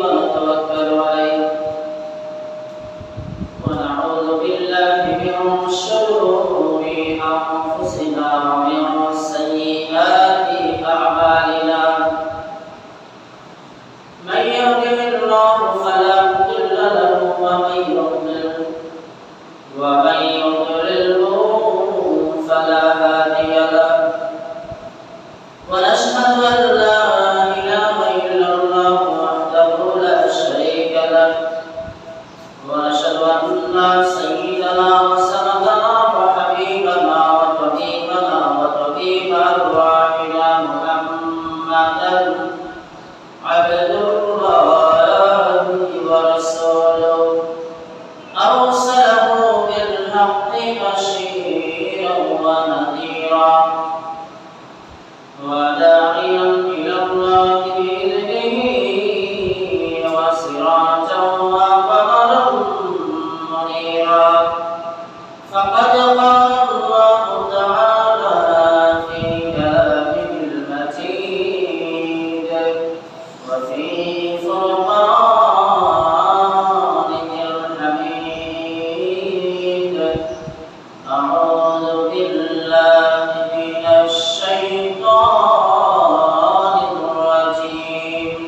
ونتوكل عليه ونعوذ بالله من شرور أنفسنا ومن سيئات أعمالنا من يهده الله فلا مضل له ومن يضلل فلا هادي له ونشهد أن لا إله إلا الله وحده لا شريك له ونشهد أن سيدنا وسندنا وحبيبنا وطبيب أرواحنا محمدا عبد الله ورسوله أرسله بالحق بشيرا ونذيرا وداعيا إلى الله بإذنه وسراجا وقمرا منيرا فقد قال الله تعالى في كلامه المجيد وفي فرقانه الحميد أعوذ بالله من الشيطان الرجيم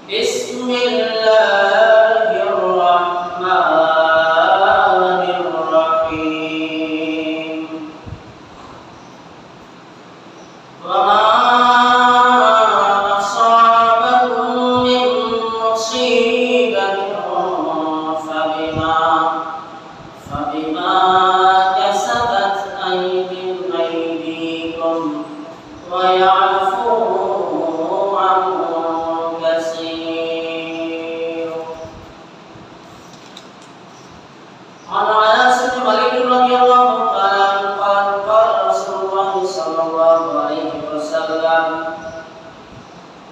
بسم الله الرحمن الرحيم وما أصابكم من مصيبة فبما كسبت أيديكم ويعفو عن كثير. عن أنس بن مالك رضي الله تعالى عنه قال قال رسول الله صلى الله عليه وسلم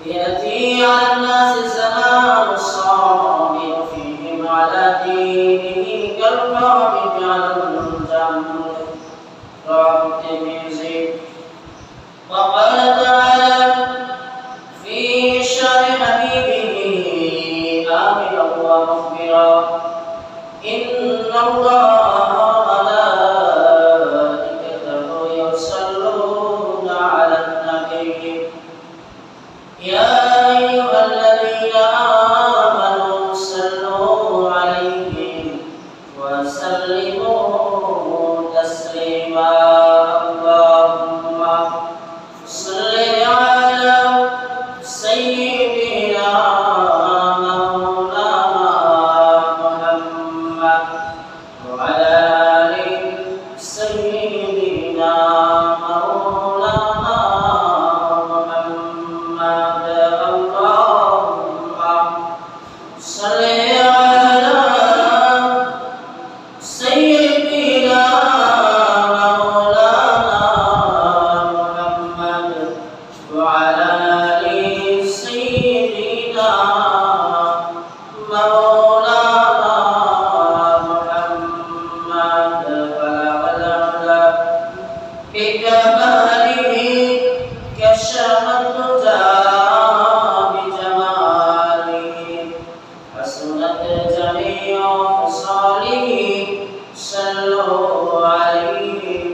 يأتي على الناس زمان الصابر فيهم على دينه كالقابض على الجمر رواه الترمذي. وقال تعالى في شأن حبيبه آمنا ومخبرا إن الله وملائكته يصلون على النبي يا أيها الذين آمنوا صلوا عليه وسلموا تسليما. اللهم صل على سيدنا مولانا محمد وعلى آل سيدنا مولانا محمد. اللهم صل على سيدنا مولانا محمد وعلى آل سيدنا مولانا محمد. بلغ العلا بكماله كشف الدجى بجماله حسنت جميع خصاله صلوا عليه.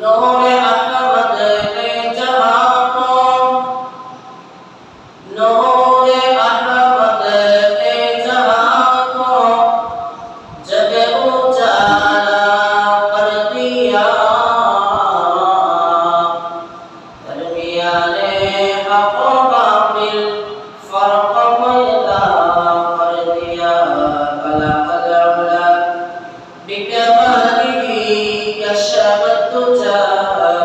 نور أحمد نے جہاں کو نور أحمد نے جہاں کو جب اجالا کر دیا درمیان حق و باطل فرق پیدا کر دیا. بلغ العلا بكماله كشف الدجى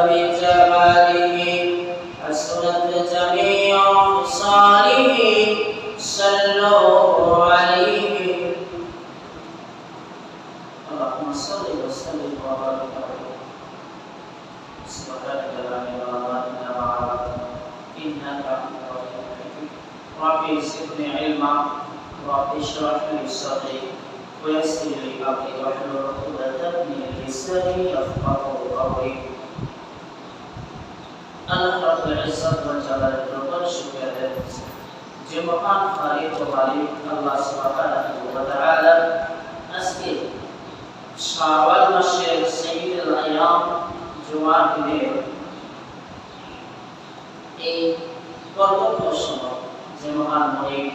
بجماله حسنت جميع خصاله صلوا عليه. اللهم صل وسلم وبارك عليه. سبحانك لا علم لنا إلا ما علمتنا إنك أنت العليم الحكيم. ربي زدني علما رب اشرح لي صدري ويسر لي أمري واحلل عقدة من لساني يفقهوا قولي. আল্লাহ রাব্বুল ইজ্জত ওয়াল জালালের দরবারে শুকরিয়া আদায় করছি যে মহান খালিক ও মালিক আল্লাহ সুবহানাহু ওয়া তাআলা আজকে শাওয়াল মাসের সাইয়্যিদুল আইয়াম জুমার দিনে এই পরবর্তী সময় যে মহান মালিক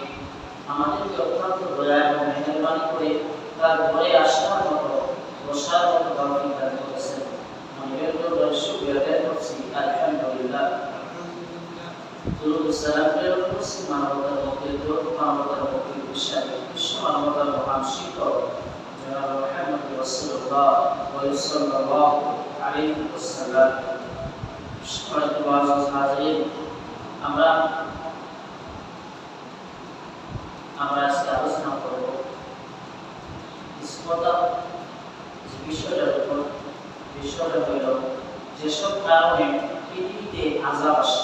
আমাদেরকে অত্যন্ত দয়া এবং মেহেরবানি করে তার ঘরে আসার মতো বসার মতো তৌফিক দান করেছেন। আমি এর দরবারে শুকরিয়া আদায় করছি আলহামদুলিল্লাহ। দুরূদ সালাম প্রেরণ করছি মানবতার মুক্তির দূত মানবতার মুক্তির বিশ্বাস বিশ্ব মানবতার মহান শিক্ষক জনাব মুহাম্মদ রাসূলুল্লাহ সাল্লাল্লাহু আলাইহি ওয়াসাল্লাম। সম্মানিত মুআজ্জিজ হাজিরিন, আমরা আজকে আলোচনা করব ইসমতা যে বিষয়টার উপর। বিষয়টা হইল যেসব কারণে পৃথিবীতে আযাব আসে,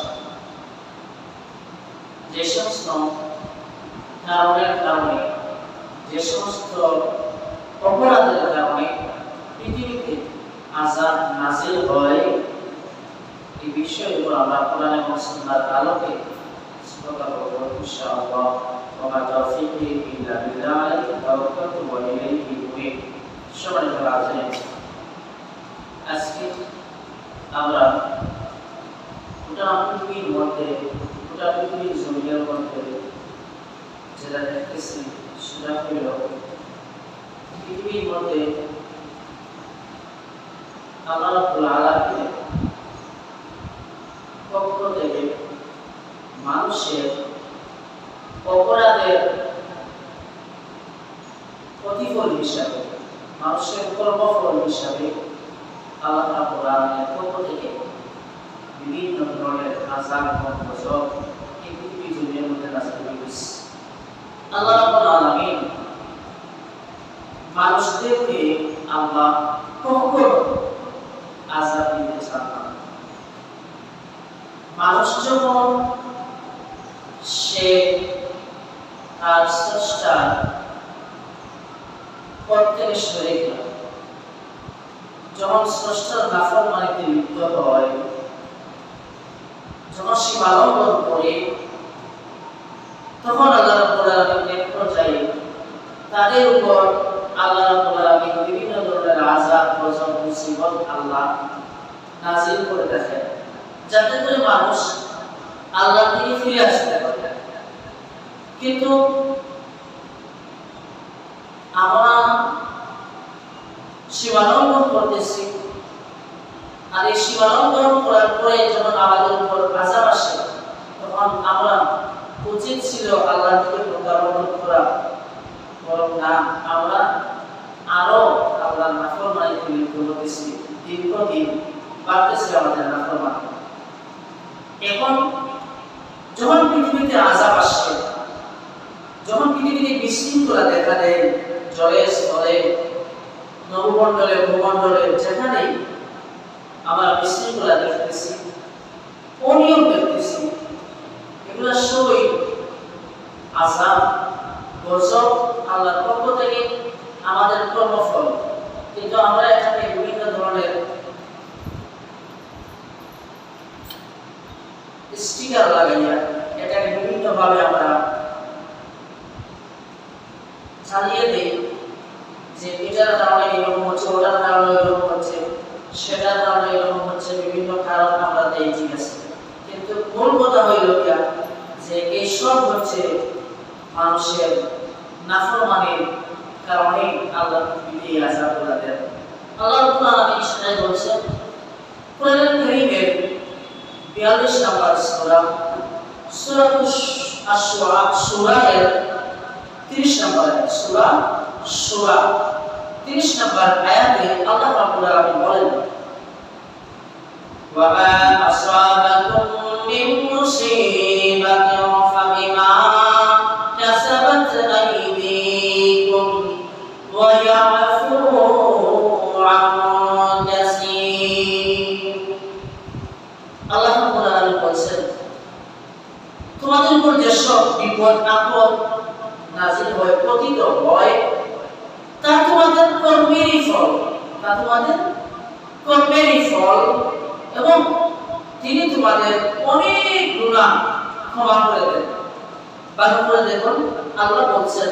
যে সমস্ত কারণের কারণে, যে সমস্ত অপরাধের কারণে পৃথিবীতে আযাব নাযিল হয়, এই বিষয়ের উপর আমরা কোরআন এবং সুন্নাহর আলোকে কথা বলব ইনশাআল্লাহ। ওয়া তাওফীকি ইল্লা বিল্লাহ আলাইহি তাওয়াক্কালতু ওয়া ইলাইহি উনীব। সম্মানিত হাজিরিন, আজকে আমরা গোটা পৃথিবীর মধ্যে, গোটা পৃথিবীর জমিনের মধ্যে যেটা দেখতেছি সেটা হইল পৃথিবীর মধ্যে আল্লাহ রাব্বুল আলামিনের পক্ষ থেকে মানুষের অপরাধের প্রতিফল হিসাবে, মানুষের কর্মফল হিসাবে আল্লাহ রাব্বুল আলামিনের পক্ষ থেকে বিভিন্ন ধরনের আযাব এবং গজব এই পৃথিবীর জমিনের মধ্যে নাযিল হয়েছে। আল্লাহ রাব্বুল আলামিন মানুষদেরকে আল্লাহ কখনো আযাব দিতে চান না। মানুষ যখন সে তার স্রষ্টার পথ থেকে সরে গেল, যখন স্রষ্টার নাফরমানিতে লিপ্ত হয়, যখন সীমা লঙ্ঘন করে, তখন আল্লাহ রাব্বুল আলামিন এক পর্যায়ে তাদের উপর আল্লাহ রাব্বুল আলামিন বিভিন্ন ধরনের আযাব, গজব, মুসিবত আল্লাহ নাযিল করে দেখেন, যাতে করে মানুষ আল্লাহর দিকে ফিরে আসতে পারে। কিন্তু আমরা সীমালঙ্ঘন করতেছি, আর এই সীমালঙ্ঘন করার পরে যখন আমাদের উপর আযাব আসে, তখন আমরা উচিত ছিল আল্লাহর দিকে প্রত্যাবর্তন করা, বরং না আমরা আরো আল্লাহর নাফরমানিতে লিপ্ত হতেছি। দীর্ঘদিন বাড়তেছে আমাদের নাফরমানি। এখন যখন পৃথিবীতে আযাব আসে, যখন পৃথিবীতে বিশৃঙ্খলা দেখা দেয়, জলে স্থলে নভমণ্ডলে ভূমণ্ডলে যেখানেই আমরা বিশৃঙ্খলা দেখতেছি, অনিয়ম দেখতেছি, এগুলো সবই আযাব, গজব আল্লাহর পক্ষ থেকে আমাদের কর্মফল। কিন্তু আমরা এখানে বিভিন্ন ধরনের স্টিকার লাগাইয়া এটাকে বিভিন্ন ভাবে আমরা চালিয়ে দিই যে এটার কারণে এরকম হচ্ছে, ওটার কারণে এরকম হচ্ছে, সেটার কারণে এরকম হচ্ছে, বিভিন্ন কারণ আমরা দেই, ঠিক আছে। কিন্তু মূল কথা হইল যে এইসব হচ্ছে মানুষের নাফরমানির কারণে আল্লাহ পৃথিবীতে আযাব দেন। আল্লাহ রাব্বুল আলামিন সেটাই বলছেন কোরআনুল কারীমের 42 নম্বর সূরা, সূরা আশ-শুআরা, সূরা এর 30 নম্বর আয়াত, সূরা শুআরা 30 নম্বর আয়াতে আল্লাহ রাব্বুল আলামিন বলেন, ওয়া মা আসাবাকুম মিন মুসিবাতিন ফাবিমা কাসাবাত আইদিকুম ওয়া ইয়াফু আন কাসীর। আল্লাহ রাব্বুল আলামিন বলেন, তোমাদের উপর যেসব বিপদ আপদ নাযিল হয়, পতিত হয়, তা তোমাদের কর্মেরই ফল, তা তোমাদের কর্মেরই ফল, এবং তিনি তোমাদের অনেক গুনাহ ক্ষমা করে দেন। ভালো করে দেখুন, আল্লাহ বলছেন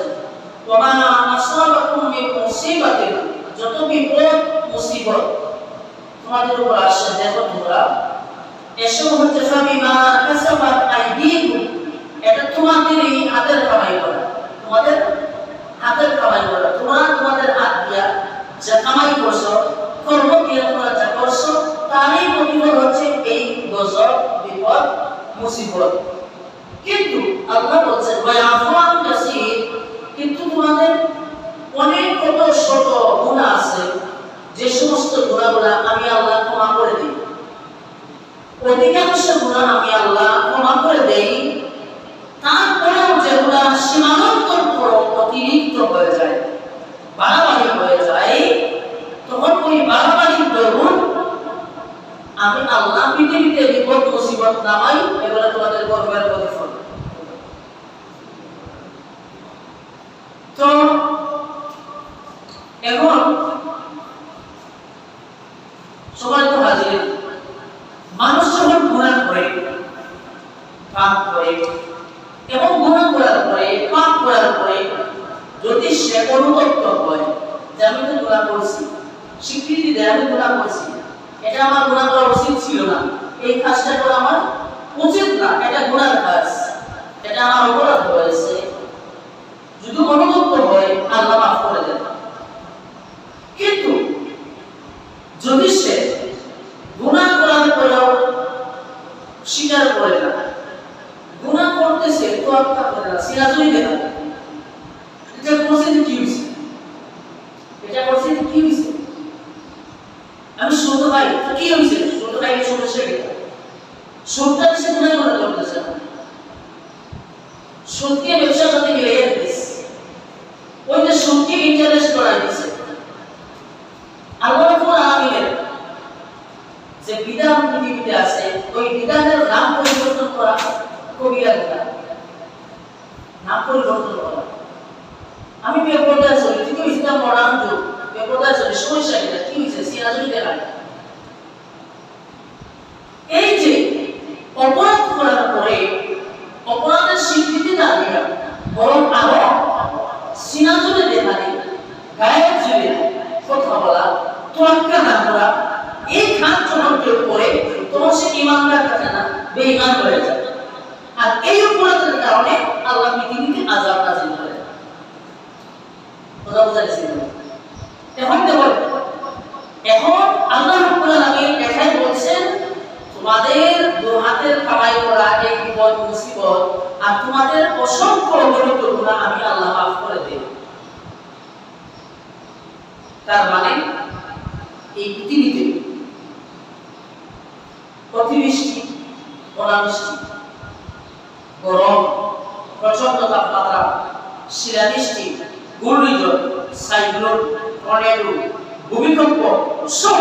ওমা আসাবাকুম মিন মুসিবাতিন, যত বিপদ মুসিবত তোমাদের উপর আসে, দেখো তোমরা এসব হচ্ছে ফাবিমা কাসাবাত আইদিকুম, এটা তোমাদেরই হাতের কামাই করা, তোমাদের হাতের কামাই করা। তোমরা তোমাদের হাত দিয়া যা কামাই করছো, কর্ম দিয়ে তোমরা যা করছো, তারই প্রতিফল হচ্ছে এই গজব, বিপদ, মুসিবত। কিন্তু আল্লাহ বলছেন ওয়ায়াফুআন কাসীর, কিন্তু তোমাদের অনেক কত শত গুনাহ আছে, যে সমস্ত গুনাহগুলো আমি আল্লাহ ক্ষমা করে দিই। অধিকাংশ গুনাহ আমি আল্লাহ ক্ষমা করে দেই, তারপরেও যেগুলা সীমালঙ্ঘন করো, অতিরিক্ত হয়ে যায়, বাড়াবাড়ি হয়ে যায়, তখন ওই বাড়াবাড়ির দরুন আমি আল্লাহ পৃথিবীতে বিপদ মুসিবত নামাই, এগুলো তোমাদের কর্মের প্রতিফল। তো এখন সবাই তো হাজির, মানুষ যখন গুনাহ করে, পাপ করে, এবং গুনাহ করার পরে, পাপ করার পরে যদি সে অনুতপ্ত হয় যে আমি তো গুনাহ করছি, স্বীকৃতি দেয় আমি গুনাহ করছি, এটা আমার গুনাহ করা উচিত ছিল না, এই কাজটা করা আমার উচিত না, এটা গুনার কাজ, এটা আমার অপরাধ হয়েছে, যদি অনুতপ্ত হয় আল্লাহ মাফ করে দেন। কিন্তু যদি সে গুনাহ করার পরেও স্বীকার করে না, গুনাহ করতেছে তো আত্মা করে না, সিরাজুই দেয় না, এটা করছে কি হইছে, এটা করছে কি হইছে, আমি শুনতে পাই তো কি হইছে, শুনতে পাই সমস্যা কি, শুনতে সে গুনাহ মনে করতেছে না, শুনতে ব্যবসার সাথে মিলে গেছে, ওই যে শুনতে ইন্টারেস্ট করাই দিছে। আল্লাহ রাব্বুল আলামিনের যে বিধান পৃথিবীতে আছে, ওই বিধানের নাম পরিবর্তন করা কবিরা গুনাহ, নাম পরিবর্তন করা। আমি বেপরদায় চলি, কিন্তু ইসলাম মডার্ন যুগ, বেপরদায় চলি, সমস্যা এটা কি হয়েছে, সিরাজুল দেখায়। এই যে অপরাধ করার পরে অপরাধের স্বীকৃতি না দেয়া, বরং আরো সিনাজুলে দেখানি, গায়ে জুড়ে কথা বলা, তোয়াক্কা না করা, এই খাত যখন কেউ করে তখন সে ইমানদার থাকে না, বেঈমান হয়ে যায়। আর এই অপরাধের কারণে আল্লাহ পৃথিবীতে আযাব নাযিল করে। কথা বুঝা গেছে? এখন দেখো, এখন আল্লাহ রাব্বুল আলামিন এখানে বলছেন তোমাদের দু হাতের কামাই করা এই বিপদ মুসিবত আর তোমাদের অসংখ্য অগণিত গুনাহ আমি আল্লাহ মাফ করে দেব। তার মানে এই পৃথিবীতে অতিবৃষ্টি, অনাবৃষ্টি, গরম, প্রচন্ড তাপমাত্রা, শিলাবৃষ্টি, ঘূর্ণিঝড়, সাইক্লোন, টর্নেডো, ভূমিকম্প সহ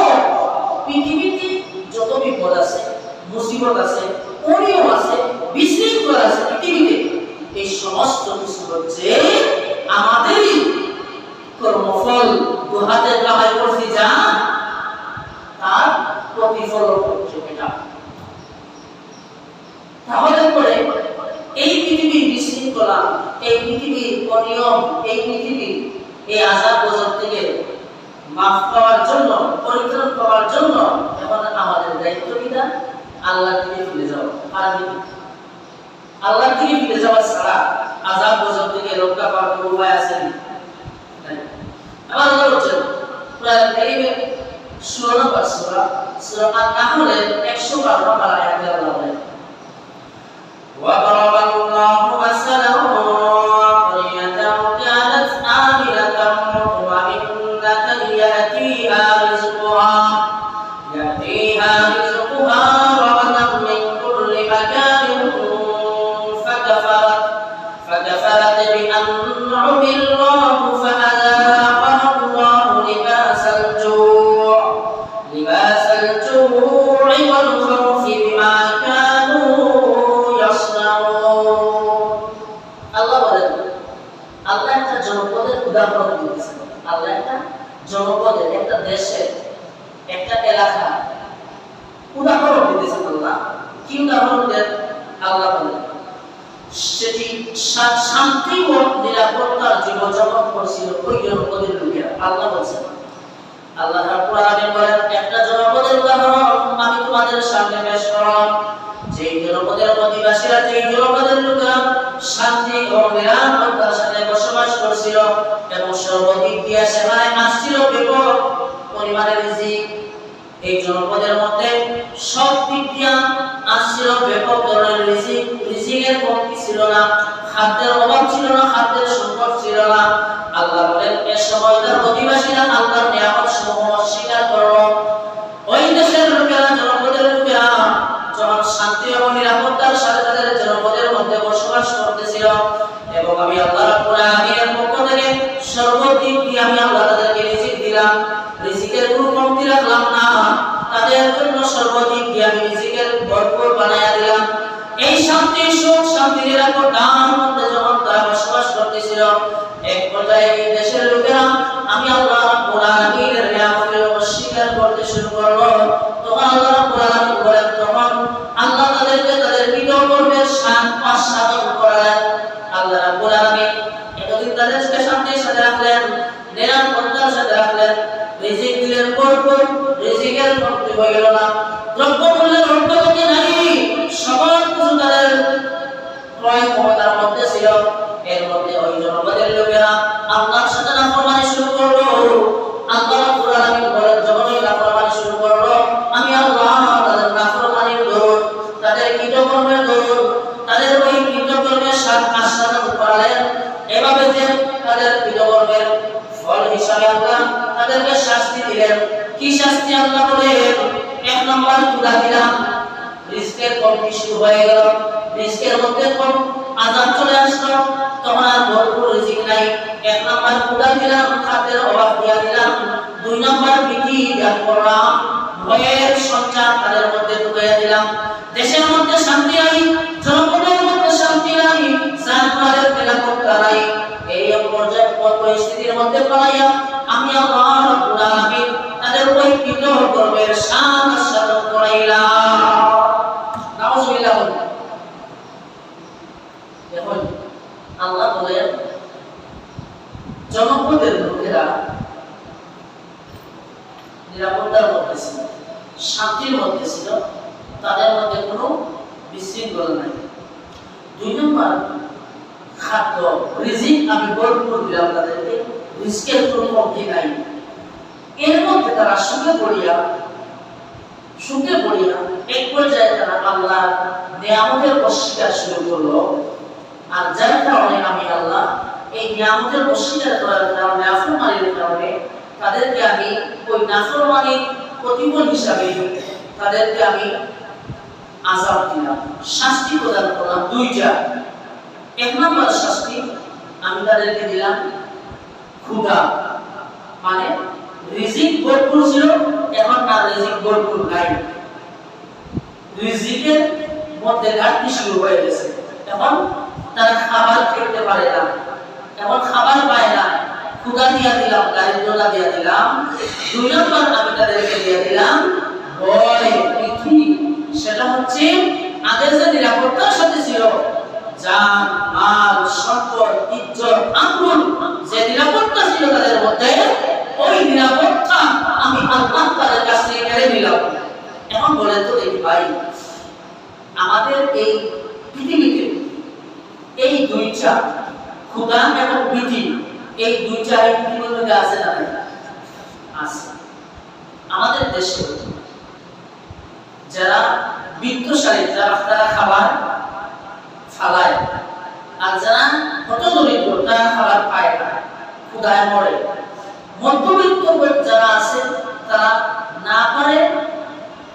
পৃথিবীতে যত বিপদ আছে, মুসিবত আছে, অনিয়ম আছে, বিশৃঙ্খলা আছে পৃথিবীতে, এই সমস্ত কিছু হচ্ছে আমাদেরই কর্মফল, দু হাতের কামাই করছি যা তার প্রতিফল হচ্ছে এটা। তাহলে পরে এই পৃথিবীর বিশৃঙ্খলা, এই পৃথিবীর অনিয়ম, এই পৃথিবীর এই আযাব গজব থেকে মাফ পাওয়ার জন্য, পরিত্রাণ পাওয়ার জন্য এখন আমাদের দায়িত্ব কিনা আল্লাহর দিকে ফিরে যাওয়া। আর আল্লাহর দিকে ফিরে যাওয়া ছাড়া আযাব গজব থেকে রক্ষা পাওয়ার কোনো উপায় আছে না। আল্লাহ বলেন কোরআন কারীমের 16 নম্বর সূরা, সূরা আন-নাহলের 112 নম্বর আয়াতে আল্লাহ বলেন وَضَرَبَ اللَّهُ مَثَلًا قَرْيَةً كَانَتْ آمِنَةً مُطْمَئِنَّةً يَأْتِيهَا رِزْقُهَا رَغَدًا مِنْ كُلِّ مَكَانٍ فَكَفَرَتْ بِأَنْعُمِ اللَّهِ فَأَذَاقَهَا اللَّهُ لِبَاسَ الْجُوعِ وَالْخَوْفِ بِمَا كَانُوا يَصْنَعُونَ। আল্লাহ বলেন, আল্লাহ একটা জনপদের উদাহরণ দিয়েছেন। আল্লাহ একটা জনপদের, একটা দেশের, একটা এলাকা উদাহরণ দিতেছেন আল্লাহ। শান্তি ও নিরাপত্তার জীবনযাপন করছিল ওই জনপদের লোকেরা। আল্লাহ বলছেন, আল্লাহ রাব্বুল আলামিন বলেন, একটা জনপদের উদাহরণ আমি তোমাদের সামনে পেশ করলাম। যেই জনপদের অধিবাসীরা, যেই জনপদের লোকেরা শান্তি ও নিরাপত্তার সাথে বসবাস করছিল এবং সর্বদিক দিয়ে সেখানে আসছিল ব্যাপক পরিমাণের রিজিক। এই জনপদের মধ্যে সব দিক দিয়ে আসছিল ব্যাপক ধরনের রিজিক। রিজিকের কমতি ছিল না, খাদ্যের অভাব ছিল না, খাদ্যের সংকট ছিল না। আল্লাহ বলেন, এ সময়কার অধিবাসীরা আল্লাহর নিয়ামত সমূহ অস্বীকার করলো। ওই দেশের লোকেরা, জনপদের লোকেরা যখন শান্তি এবং নিরাপত্তার সাথে তাদের জনপদের মধ্যে বসবাস করতেছিল এবং আমি আল্লাহ রাব্বুল আলামিনের পক্ষ থেকে সর্বদিক দিয়ে আমি আল্লাহ তাদেরকে রিজিক দিলাম, রিজিকের কোনো কমতি রাখলাম না, তাদের জন্য সর্বদিক দিয়ে আমি রিজিকের ভরপুর বানায়া দিলাম। এই শান্তি, সুখ, শান্তি, নিরাপত্তার মধ্যে যখন তারা বসবাস করতেছিল, এক পর্যায়ে এই দেশের লোকেরা আমি আল্লাহ রাব্বুল আলামিনের নিয়ামতের অস্বীকার করতে শুরু করলো। তখন আল্লাহ রাব্বুল আলামিন বলেন, তখন আল্লাহ তাদেরকে তাদের কৃতকর্মের সাধন করালেন। আল্লাহ রাব্বুল আলামিন এতদিন তাদেরকে শান্তির সাথে রাখলেন, নিরাপত্তার সাথে রাখলেন, রিজিক দিলেন ভরপুর, রিজিকের কমতি হয়ে গেল না, দ্রব্যমূল্যের ঊর্ধ্বগতি নাই, সকল কিছু তাদের ক্রয় ক্ষমতার মধ্যে ছিল। এর মধ্যে ওই জনপদের লোকেরা আল্লাহর সাথে নাফরমানি শুরু করলো। আল্লাহ রাব্বুল আলামিন বলেন, যখন ওই নাফরমানি শুরু করলো, আমি আল্লাহ তাদের নাফরমানির দরুন, তাদের কৃতকর্মের দরুন, তাদের ওই কৃতকর্মের আস্বাদন করালেন। এভাবে যে তাদের কৃতকর্মের ফল হিসাবে আল্লাহ তাদেরকে শাস্তি দিলেন। কি শাস্তি? আল্লাহ বলেন, এক নম্বর তুলা দিলাম, রিজকের কমতি শুরু হয়ে গেল, রিজকের মধ্যে কম আযাব চলে আসলো, তখন আর ভরপুর রিজিক নাই। এক নম্বর তুলা দিলাম, খাদ্যের অভাব দিয়া দিলাম। দুই নম্বর ভীতি দান করলাম, ভয়ের সঞ্চার তাদের মধ্যে ঢুকাইয়া দিলাম। দেশের মধ্যে শান্তি নাই, জনপদের মধ্যে শান্তি নাই, জানমালের নিরাপত্তা নাই। এই পর্যায়ে পরিস্থিতির মধ্যে পড়াইয়া আমি আল্লাহ রাব্বুল আলামিন তাদের ওই কৃতকর্মের সাধন করাইলাম। নাউযুবিল্লাহ। দেখুন, আল্লাহ বলেন, জনপদের লোকেরা নিরাপত্তার মধ্যে ছিল, শান্তির মধ্যে ছিল, তাদের মধ্যে কোনো বিশৃঙ্খলা নাই। দুই নম্বর, খাদ্য, রিজিক আমি ভরপুর দিলাম তাদেরকে, রিজকের কোনো কমতি নাই। এর মধ্যে তারা সুখে পড়িয়া এক পর্যায়ে তারা আল্লাহর নিয়ামতের অস্বীকার শুরু করলো। আর যার কারণে আমি আল্লাহ এই নিয়ামতের অস্বীকার করার কারণে, নাফরমানির কারণে তাদেরকে আমি ওই নাফরমানির প্রতিফল হিসাবে তাদেরকে আমি আযাব দিলাম, শাস্তি প্রদান করলাম দুইটা। এক নম্বর শাস্তি আমি তাদেরকে দিলাম ক্ষুধা, মানে রিজিক ভরপুর ছিল, এখন আর রিজিক ভরপুর নাই, রিজিকের মধ্যে ঘাটতি শুরু হয়ে গেছে, এখন তারা খাবার খেতে পারে না, এখন খাবার পায় না, ক্ষুধা দিয়া দিলাম, দারিদ্রতা দিয়া দিলাম। দুই নম্বর আমি তাদেরকে দিয়ে দিলাম ভয়, ভীতি। সেটা হচ্ছে আগে যে নিরাপত্তার সাথে ছিল, জান, মাল, সম্পদ, ইজ্জত, আঙ্গুল, যে নিরাপত্তা ছিল তাদের মধ্যে, ওই নিরাপত্তা আমি আল্লাহ তাদের কাছ থেকে কেড়ে নিলাম। এখন বলেন তো দেখি ভাই, আমাদের এই পৃথিবীতে এই দুইটা, ক্ষুধা এবং ভীতি, এই দুইটা এই পৃথিবীর মধ্যে আছে না? আছে। আমাদের দেশে যারা বিত্তশালী, তারা খাবার ফালায়, আর যারা কত দরিদ্র তারা খাবার পায় না, ক্ষুধায় মরে। মধ্যবিত্ত যারা আছে তারা না পারে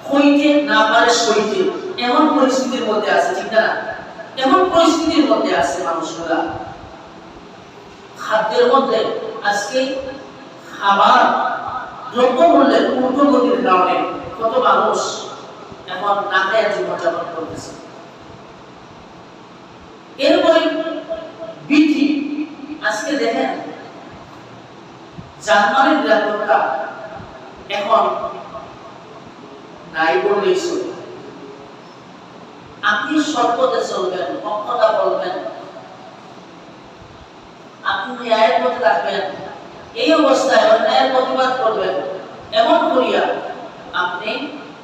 হইতে, না পারে সইতে, এমন পরিস্থিতির মধ্যে আছে, ঠিক না? এমন পরিস্থিতির মধ্যে আছে মানুষগুলা। খাদ্যের মধ্যে আজকে খাবার দ্রব্যমূল্যের ঊর্ধ্বগতির কারণে কত মানুষ এখন না খেয়ে জীবনযাপন করতেছে। এরপরে বৃদ্ধি, আজকে দেখেন জানমালের নিরাপত্তা এখন নাই বললেই চলে। আপনি সর্বদা চলবেন, অক্ষতা বলবেন, ন্যায়ের পথে থাকবেন, এই অবস্থায় অন্যায়ের প্রতিবাদ করবেন, এমন করিয়া আপনি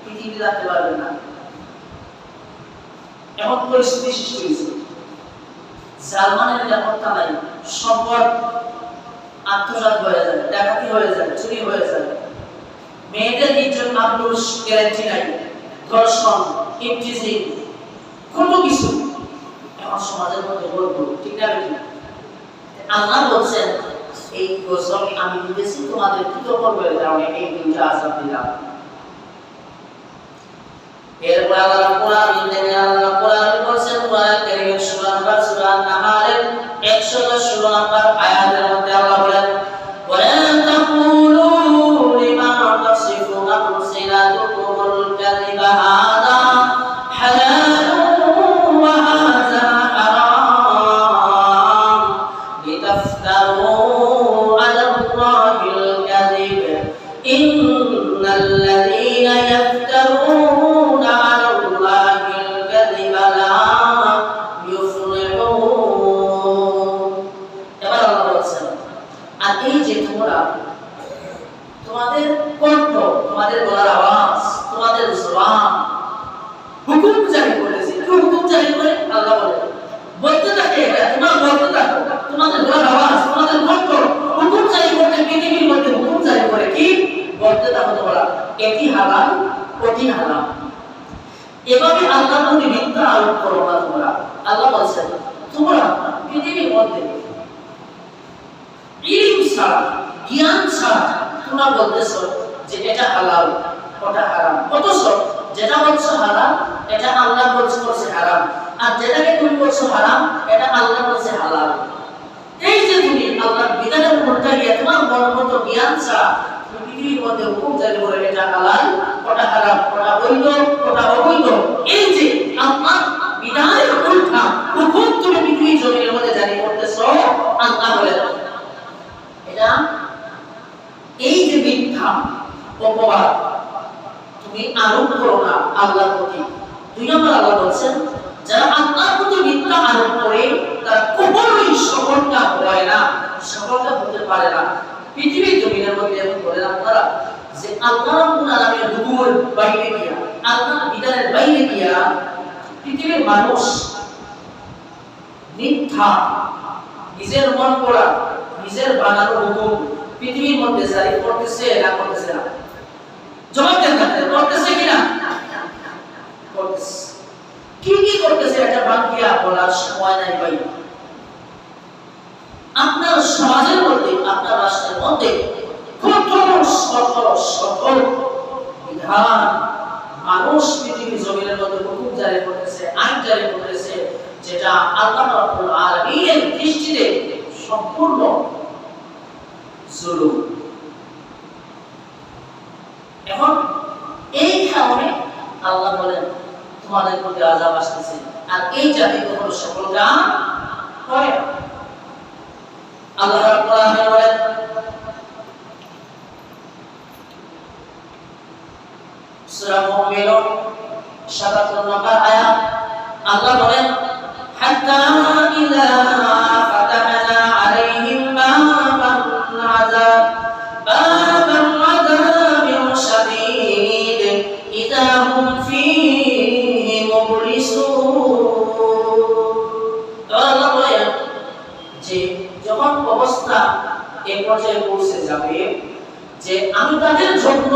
পৃথিবী রাখতে পারবেন না। এমন পরিস্থিতি সৃষ্টি হয়েছে, জার্মানের নিরাপত্তা নাই, সম্পদ আত্মসাৎ হয়ে যায়, ডাকাতি হয়ে যায়, চুরি হয়ে যায়, মেয়েদের নির্জন আক্রোশ গ্যারান্টি নাই, ধর্ষণ, ইপটিজিং, কত কিছু এখন সমাজের মধ্যে বলবো, ঠিক না? আল্লাহ বলছেন এই গজব আমি দিতেছি তোমাদের কৃতকর্মের কারণে, এই দুইটা আযাব দিলাম। এরপর আল্লাহ কোরআন বলছেন, কোরআন কারীমের সূরা নাম্বার সূরা আন-নাহলের 116 নম্বর আয়াতের মধ্যে আল্লাহ বলেন, ওয়ালা তাকুলু লিমা তাসিফু আলসিনাতুকুমুল কাযিবা হাযা হালালুন ওয়া হাযা হারাম লিতাফতারু আলাল্লাহিল কাযিব ইন্নাল্লাযীনা ইয়াফতারুনা আলাল্লাহিল কাযিবা লা ইউফলিহুন। এবার আল্লাহ বলেন, আর এই যে তোমরা তোমাদের কণ্ঠ, তোমাদের গলার আওয়াজ, তোমাদের জবান হুকুম জারি করেছে, কি হুকুম জারি করে? আল্লাহ বলে বলতে থাকে, তোমরা বলতে থাকো, তোমাদের গলার আওয়াজ, তোমাদের কণ্ঠ হুকুম জারি করতে, পৃথিবীর মধ্যে হুকুম জারি করে, কি বলতে থাকো তোমরা এটি হালাল ওটি হারাম। এভাবে আল্লাহর প্রতি মিথ্যা আরোপ করো না তোমরা। আল্লাহ বলছেন তোমরা পৃথিবীর মধ্যে ইলম ছাড়া, জ্ঞান ছাড়া তোমরা বলতেছো যে এটা হালাল ওটা হারাম, অথচ যেটা বলছো হালাল এটা আল্লাহ বলছে হারাম, আর যেটাকে তুমি বলছো হারাম এটা আল্লাহ বলছে হালাল। এই যে তুমি আল্লাহর বিধানের উল্টা গিয়ে তোমার মনগত জ্ঞান ছাড়া তুমি পৃথিবীর মধ্যে হুকুম জারি করে এটা হালাল ওটা হারাম, ওটা বৈধ ওটা অবৈধ, এই যে আল্লাহর বিধানের উল্টা হুকুম তুমি পৃথিবীর জমিনের মধ্যে জারি করতেছো, আল্লাহ বলেন এটা এই যে মিথ্যা অপবাদ তুমি আরোপ করো না আল্লাহর প্রতি। দুই নম্বর আল্লাহ বলছেন যারা আল্লাহর প্রতি মিথ্যা আরোপ করে তারা কখনোই সফলতা হয় না, সফলতা হতে পারে না। পৃথিবীর জমিনের মধ্যে এমন বলেন আপনারা যে আল্লাহ রাব্বুল আলামিনের হুকুমের বাইরে গিয়া, আল্লাহর বিধানের বাইরে গিয়া পৃথিবীর মানুষ মিথ্যা নিজের মন করা, নিজের বানানো হুকুম পৃথিবীর মধ্যে জারি করতেছে না করতেছে না? জবাব দেন, করতেছে কিনা? করতেছে। কি কি করতেছে এটা বাকিয়া বলার সময় নাই ভাই। আপনার সমাজের মধ্যে, আপনার রাষ্ট্রের মধ্যে কত সকল বিধান মানুষ পৃথিবীর জমিনের মধ্যে হুকুম জারি করতেছে, আইন জারি করতেছে, যেটা আল্লাহ রাব্বুল আলামিনের দৃষ্টিতে সম্পূর্ণ জুলুম। এখন এই কারণে আল্লাহ বলেন তোমাদের প্রতি আযাব আসতেছে, আর এই জাতি কখনো সফলতা হয় না। আল্লাহ রাব্বুল আলামিন বলেন সূরা মুমিনুন ৭৭ নম্বর আয়াত, আল্লাহ বলেন হাত্তা ইযা ফাতাহনা আলাইহিম বাবান আযাব বাবান আযাবিন শাদীদ ইযা হুম ফীহি মুবলিসুন। আল্লাহ বলেন যে যখন অবস্থা এই পর্যায়ে পৌঁছে যাবে যে আমি তাদের জন্য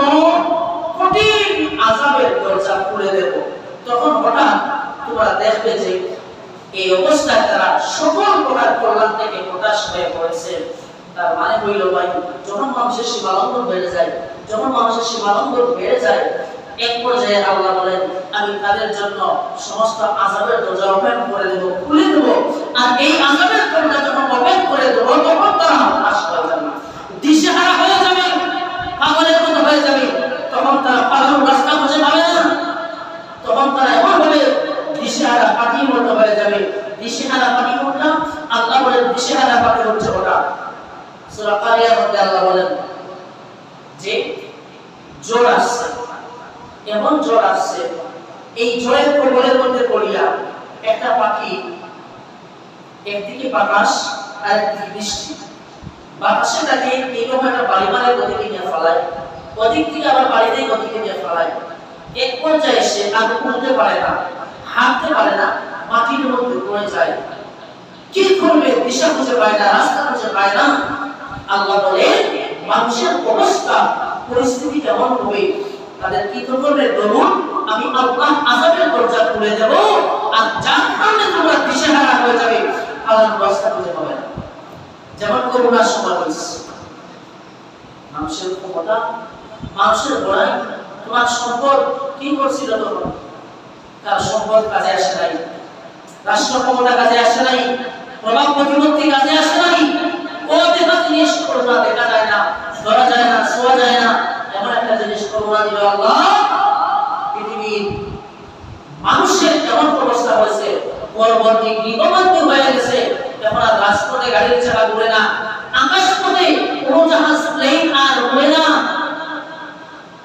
কঠিন আযাবের দরজা খুলে দেব, তখন হঠাৎ তোমরা দেখবে যে এই অবস্থায় তারা সকল প্রকার কল্যাণ থেকে হতাশ হয়ে পড়েছে। তার মানে হইল ভাই, যখন মানুষের সীমালঙ্ঘন বেড়ে যায়, যখন মানুষের সীমালঙ্ঘন বেড়ে যায়, এক পর্যায়ে আল্লাহ বলেন আমি তাদের জন্য সমস্ত আযাবের দরজা ওপেন করে দেব, খুলে দেব, আর এই আযাবের দরজা যখন ওপেন করে দেব তখন তারা হতাশ হয়ে যাবে, দিশেহারা হয়ে যাবে, পাগলের মতো হয়ে যাবে, তখন তারা পালানোর রাস্তা খুঁজে পাবে না, তখন তারা এমন ভাবে দিশেহারা পাখির মতো হয়ে যাবে। দিশেহারা পাখি কোনটা? আল্লাহ বলেন দিশেহারা পাখি হচ্ছে ওটা। সূরা কারিয়ার মধ্যে আল্লাহ বলেন যে জ্বর আসছে, এমন জ্বর আসছে, এই জ্বরের কবলের মধ্যে পড়িয়া একটা পাখি একদিকে বাতাস আর বৃষ্টি বাতাসে তাকে এইরকম একটা বাড়িমারের গতিকে নিয়ে ফেলায়, ওদিক থেকে আবার বাড়িতে গতিকে নিয়ে ফেলায়। এক পর্যায়ে সে আর উঠতে পারে না, হাঁটতে পারে না, মাটির মধ্যে পড়ে যায়। কি করবে দিশা খুঁজে পায় না, রাস্তা খুঁজে পায় না। আল্লাহ বলে মানুষের অবস্থা পরিস্থিতি কেমন হবে, তাদের কি করবে? বলুন আমি আল্লাহ আযাবের দরজা খুলে দেব, আর যার কারণে তোমরা দিশেহারা হয়ে যাবে, আল্লাহর রাস্তা খুঁজে পাবে না। যেমন করোনার সময় হয়েছে, মানুষের ক্ষমতা, মানুষের বড়াই, তোমার সম্পদ কি করছিল তখন? তার সম্পদ কাজে আসে নাই, রাষ্ট্র ক্ষমতা কাজে আসে নাই, প্রভাব প্রতিপত্তি কাজে আসে নাই। ও দেখা জিনিস করোনা দেখা যায় না, ধরা যায় না, ছোঁয়া যায় না, এমন একটা জিনিস করোনা দিল আল্লাহ। পৃথিবীর মানুষের কেমন অবস্থা হয়েছে, পরবর্তী গৃহবন্দী হয়ে গেছে। এখন আর রাজপথে গাড়ির চাকা ঘুরে না, আকাশপথে উড়োজাহাজ প্লেন আর উড়ে না,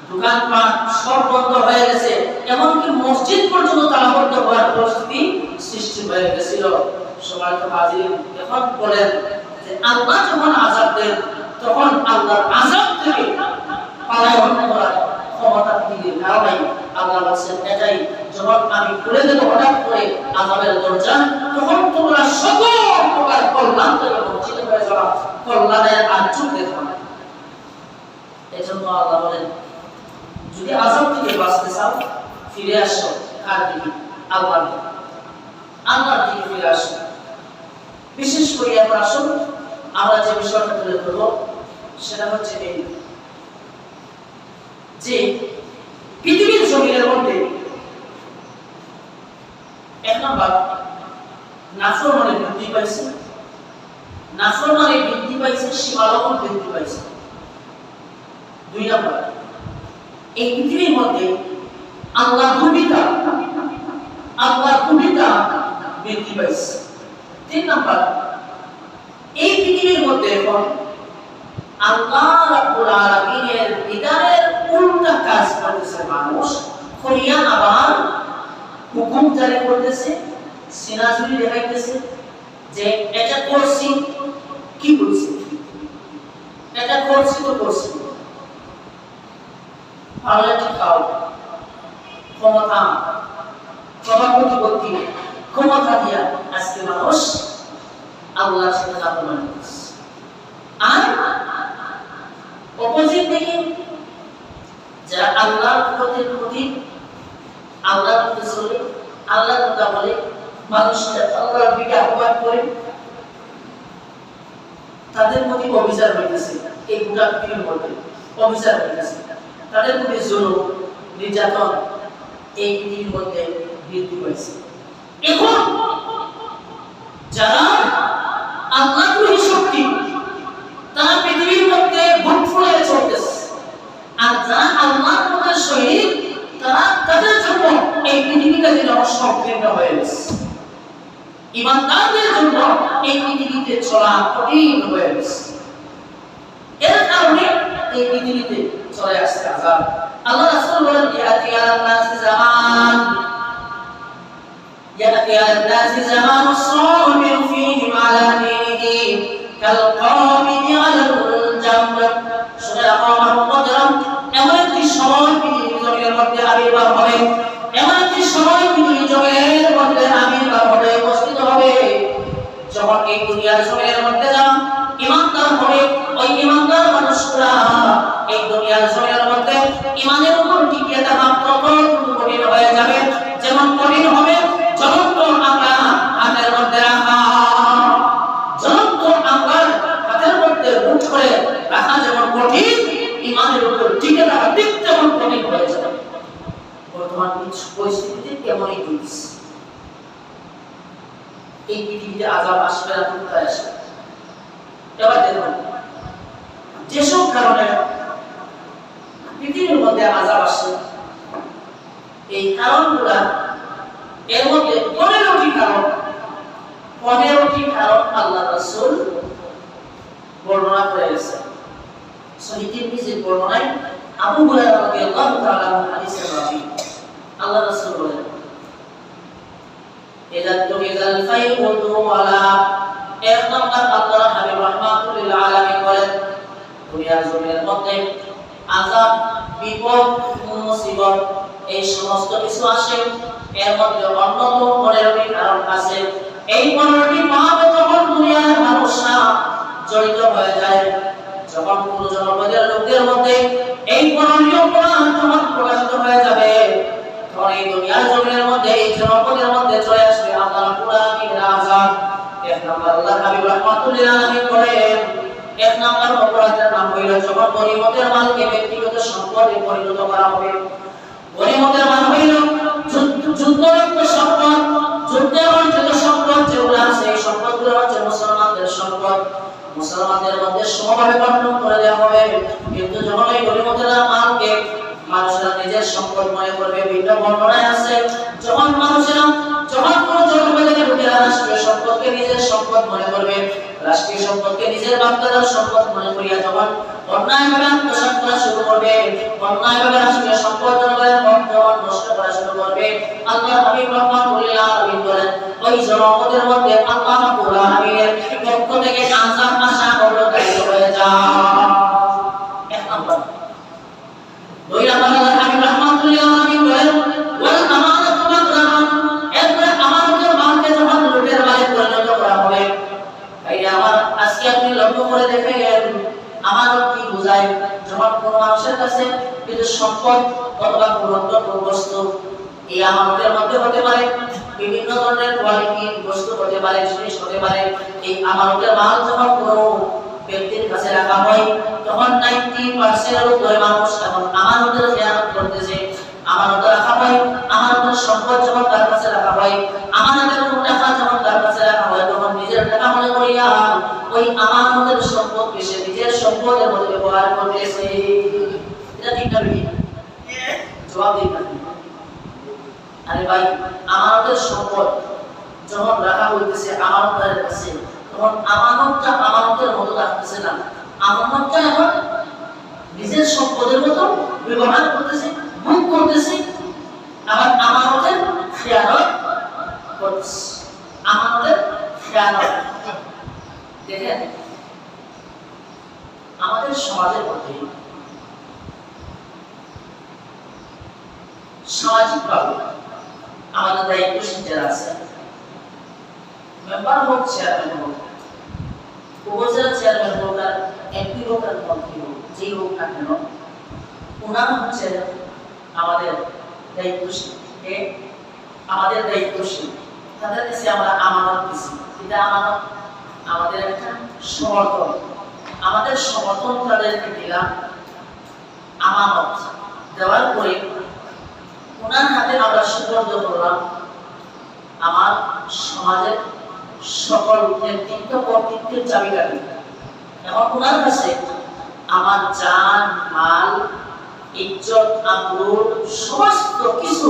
দোকানপাট সব বন্ধ হয়ে গেছে, এমনকি মসজিদ পর্যন্ত তালাবদ্ধ হওয়ার পরিস্থিতি সৃষ্টি হয়ে গেছিল। সবাই তো হাজির। এখন বলেন যে আল্লাহ যখন আযাব দেন, তখন আল্লাহর আযাব থেকে পালায়ন করার ক্ষমতা দিলেন কারণে আল্লাহ বলেন এটাই, যখন আমি খুলে দেব হঠাৎ করে আযাবের দরজা, তখন তোমরা সকল প্রকার কল্যাণ থেকে বঞ্চিত হয়ে যাবে, কল্যাণের আর চোখ দেখবে না। এজন্য আল্লাহ বলেন যদি আযাব থেকে বাঁচতে চাও, ফিরে আসো কার দিকে? আল্লাহর দিকে। আল্লাহর দিকে ফিরে আসো। বিশেষ করে এখন আসুন আমরা যে বিষয়টা তুলে ধরব সেটা হচ্ছে এই যে পৃথিবীর জমিনের মধ্যে এক নম্বর নাফরমানি বৃদ্ধি পাইছে, নাফরমানি বৃদ্ধি পাইছে, সীমালঙ্ঘন বৃদ্ধি পাইছে। দুই নম্বর এই পৃথিবীর মধ্যে আল্লাহর কবিতা বৃদ্ধি পাইছে। তিন নম্বর এই পৃথিবীর মধ্যে এখন আল্লাহ রাব্বুল আলামিনের বিধানের উল্টা কাজ করতেছে মানুষ, করিয়া আবার হুকুম জারি করতেছে, সিনাজুরি দেখাইতেছে যে এটা করছি, কি করছি, এটা করছি তো করছি, পারলে খাও, ক্ষমতা, প্রভাব প্রতিপত্তি, ক্ষমতা দিয়া আজকে মানুষ আল্লাহর সাথে অপমান করছে। আর অপোজিট দিকে যারা আল্লাহর প্রতি আল্লাহর প্রতি চলে, আল্লাহর কথা বলে, মানুষকে আল্লাহর দিকে আহ্বান করে, তাদের প্রতি অবিচার হইতেছে। এই গোটা পৃথিবীর মধ্যে অবিচার হইতেছে, তাদের প্রতি জুলুম নির্যাতন এই পৃথিবীর মধ্যে বৃদ্ধি পাইছে। এখন যারা আল্লাহর শক্তি, তারা পৃথিবীর মধ্যে বুক ফুলিয়ে চলতেছে, আর যারা আল্লাহর কথার শহীদ, তারা তাদের জন্য এই পৃথিবীটা যেন সংকীর্ণ হয়ে গেছে। ঈমানদারদের জন্য এই পৃথিবীতে চলা কঠিন হয়ে গেছে। এর কারণে এই পৃথিবীতে চলে আসছে আযাব। আল্লাহ রাসূল বলেন ইয়াতি আলান নাস জামান, ইয়াতি আলান নাস জামানু সাবির ফীহি আলা দীনিহি কাল কামিদি আলাল জামর। সূরা আল-মুদাররাম, এমন একটি সময় পৃথিবীর জমিনের মধ্যে আবির্ভাব হবে, এমন একটি সময় পৃথিবীর জমিনের মধ্যে আবির্ভাব হবে, উপস্থিত হবে, যখন এই দুনিয়ার জমিনের মধ্যে যারা ঈমানদার হবে, ওই ঈমানদার মানুষরা এই দুনিয়ার জমিনের মধ্যে ঈমানের উপর টিকে থাকা তখন কঠিন হয়ে যাবে। যেমন কঠিন হবে জ্বলন্ত আঙ্গার হাতের মধ্যে রাখা, জ্বলন্ত আঙ্গার হাতের মধ্যে মুঠ করে রাখা যেমন কঠিন, ঈমানের উপর টিকে থাকা ঠিক তেমন কঠিন হয়ে যাবে। বর্তমান পরিস্থিতিতে কেমনই হয়েছে। এই পৃথিবীতে আযাব আসবে না, কোথায় আসবে? এবার দেখুন যেসব কারণে পৃথিবীর মধ্যে আযাব আসে, এই কারণগুলা এর মধ্যে 15টি কারণ আল্লাহ রাসূল বর্ণনা করে গেছেন। সহিহ তিরমিজির বর্ণনায় আবু হুরায়রা রাদিয়াল্লাহু তাআলা হাদিসে রাবি আল্লাহ রাসূল বলেন ইযা তুবিজাল ফাইউতু ওয়ালা এক নম্বর আল্লাহর হাবিব রাহমাতুল লিল আলামিন বলেন দুনিয়ার জমিনের মধ্যে আযাব বিপদ মুসিবত এই সমস্ত কিছু আসে এর মধ্যে অন্যতম 15টি কারণ আছে এই 15টি পাপ যখন দুনিয়ার মানুষরা জড়িত হয়ে যায় যখন কোন জনপদের লোকদের মধ্যে এই 15টি অপরাধ যখন প্রকাশিত হয়ে যাবে তখন এই দুনিয়ার জমিনের মধ্যে এই জনপদের মধ্যে চলে আসবে আল্লাহর কুরআনের আযাব এক নম্বর আল্লাহর হাবিব রাহমাতুল লিল আলামিন বলেন এক নম্বর অপরাধের নাম হইল যখন গনিমতের মালকে ব্যক্তিগত সম্পদে পরিণত করা হবে গনিমতের মাল হইল যুদ্ধরত সম্পদ যুদ্ধে অর্জিত সম্পদ যেগুলো আছে এই সম্পদগুলো হচ্ছে মুসলমানদের সম্পদ মুসলমানদের মধ্যে সমভাবে বন্টন করে দেওয়া হবে কিন্তু যখন এই গনিমতের মালকে মানুষরা নিজের সম্পদ মনে করবে ভিন্ন বর্ণনায় আছে যখন মানুষেরা যখন কোন জনপদের লোকেরা রাষ্ট্রীয় সম্পদকে নিজের সম্পদ মনে করবে রাষ্ট্রীয় সম্পদকে নিজের বাপদাদার সম্পদ মনে করিয়া যখন অন্যায়ভাবে আত্মসাৎ করা শুরু করবে অন্যায়ভাবে রাষ্ট্রীয় সম্পদ জনগণের মন যখন নষ্ট করা শুরু করবে আল্লাহর হাবিব রাহমাতুল লিল আলামিন বলেন ওই জনপদের মধ্যে আল্লাহ রাব্বুল আলামিনের পক্ষ থেকে আযাব আসা অবধারিত হয়ে যায় এক নম্বর দুই নম্বর আল্লাহর হাবিব রাহমাতুল লিল আলামিন বলেন ওয়াল আমানাতু মাগরামান এরপরে আমানতের মালকে যখন লুটের মালে পরিণত করা হবে এই আমার আজকে আপনি লক্ষ্য করে দেখেন আমানত কি বোঝায় যখন কোন মানুষের কাছে কিছু সম্পদ অথবা কোনো বস্তু এই আমানতের মধ্যে হতে পারে বিভিন্ন ধরনের কোয়ালিটি বস্তু হতে পারে জিনিস হতে পারে এই আমানতের মাল যখন কোনো ব্যক্তির কাছে রাখা হয় তখন 90% এর উপরে মানুষ এখন আমানতের খেয়ানত করতেছে আমানত রাখা হয় আমানতের সম্পদ যখন তার কাছে রাখা হয় আমানতের টাকা যখন তার কাছে রাখা হয় তখন নিজের টাকা মনে করিয়া ওই আমানতের সম্পদকে সে নিজের সম্পদের মধ্যে ব্যবহার করতেছে এটা ঠিক না ঠিক জবাব দিন আরে ভাই আমানতের সম্পদ যখন রাখা হইতেছে আমানতের কাছে তখন আমানতটা আমানতের মতো রাখতেছে না আমানতটা এখন নিজের সম্পদের মতো ব্যবহার করতেছে ভোগ করতেছে আবার আমানতের খেয়ানত করতেছে আমানতের খেয়ানত দেখেন আমাদের সমাজের মধ্যে সামাজিকভাবে আমাদের দায়িত্বশীল যারা আছে মেম্বার হোক চেয়ারম্যান হোক উপজেলা চেয়ারম্যান হোক আর এমপি হোক আর মন্ত্রী হোক যেই হোক না কেন ওনারা হচ্ছে আমাদের দায়িত্বশীল আমাদের দায়িত্বশীল তাদের কাছে আমরা আমানত দিচ্ছি এটা আমানত আমাদের একটা সমর্থন আমাদের সমর্থন তাদেরকে দিলাম আমানত দেওয়ার পরে ওনার হাতে আমরা সুপর্দ করলাম আমার সমাজের সকল নেতৃত্ব কর্তৃত্বের চাবিকাঠি এখন ওনার কাছে আমার জান মাল ইজ্জত আবরুর সমস্ত কিছু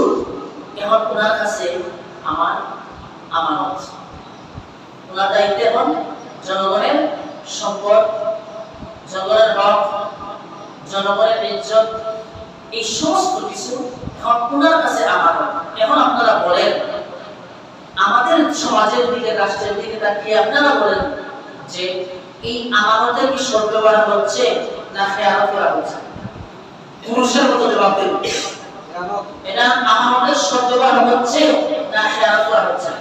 এখন ওনার কাছে আমার আমানত ওনার দায়িত্ব এখন জনগণের সম্পদ জনগণের হক জনগণের ইজ্জত এই সমস্ত কিছু এখন ওনার কাছে আমানত এখন আপনারা বলেন আমাদের সমাজের দিকে রাষ্ট্রের দিকে তাকিয়ে আপনারা বলেন যে এই আমানতের কি সদ্ব্যবহার হচ্ছে না খেয়ানত করা হচ্ছে পুরুষের মতো জবাব দেব এটা আমানতের সদ্ব্যবহার হচ্ছে না খেয়ানত করা হচ্ছে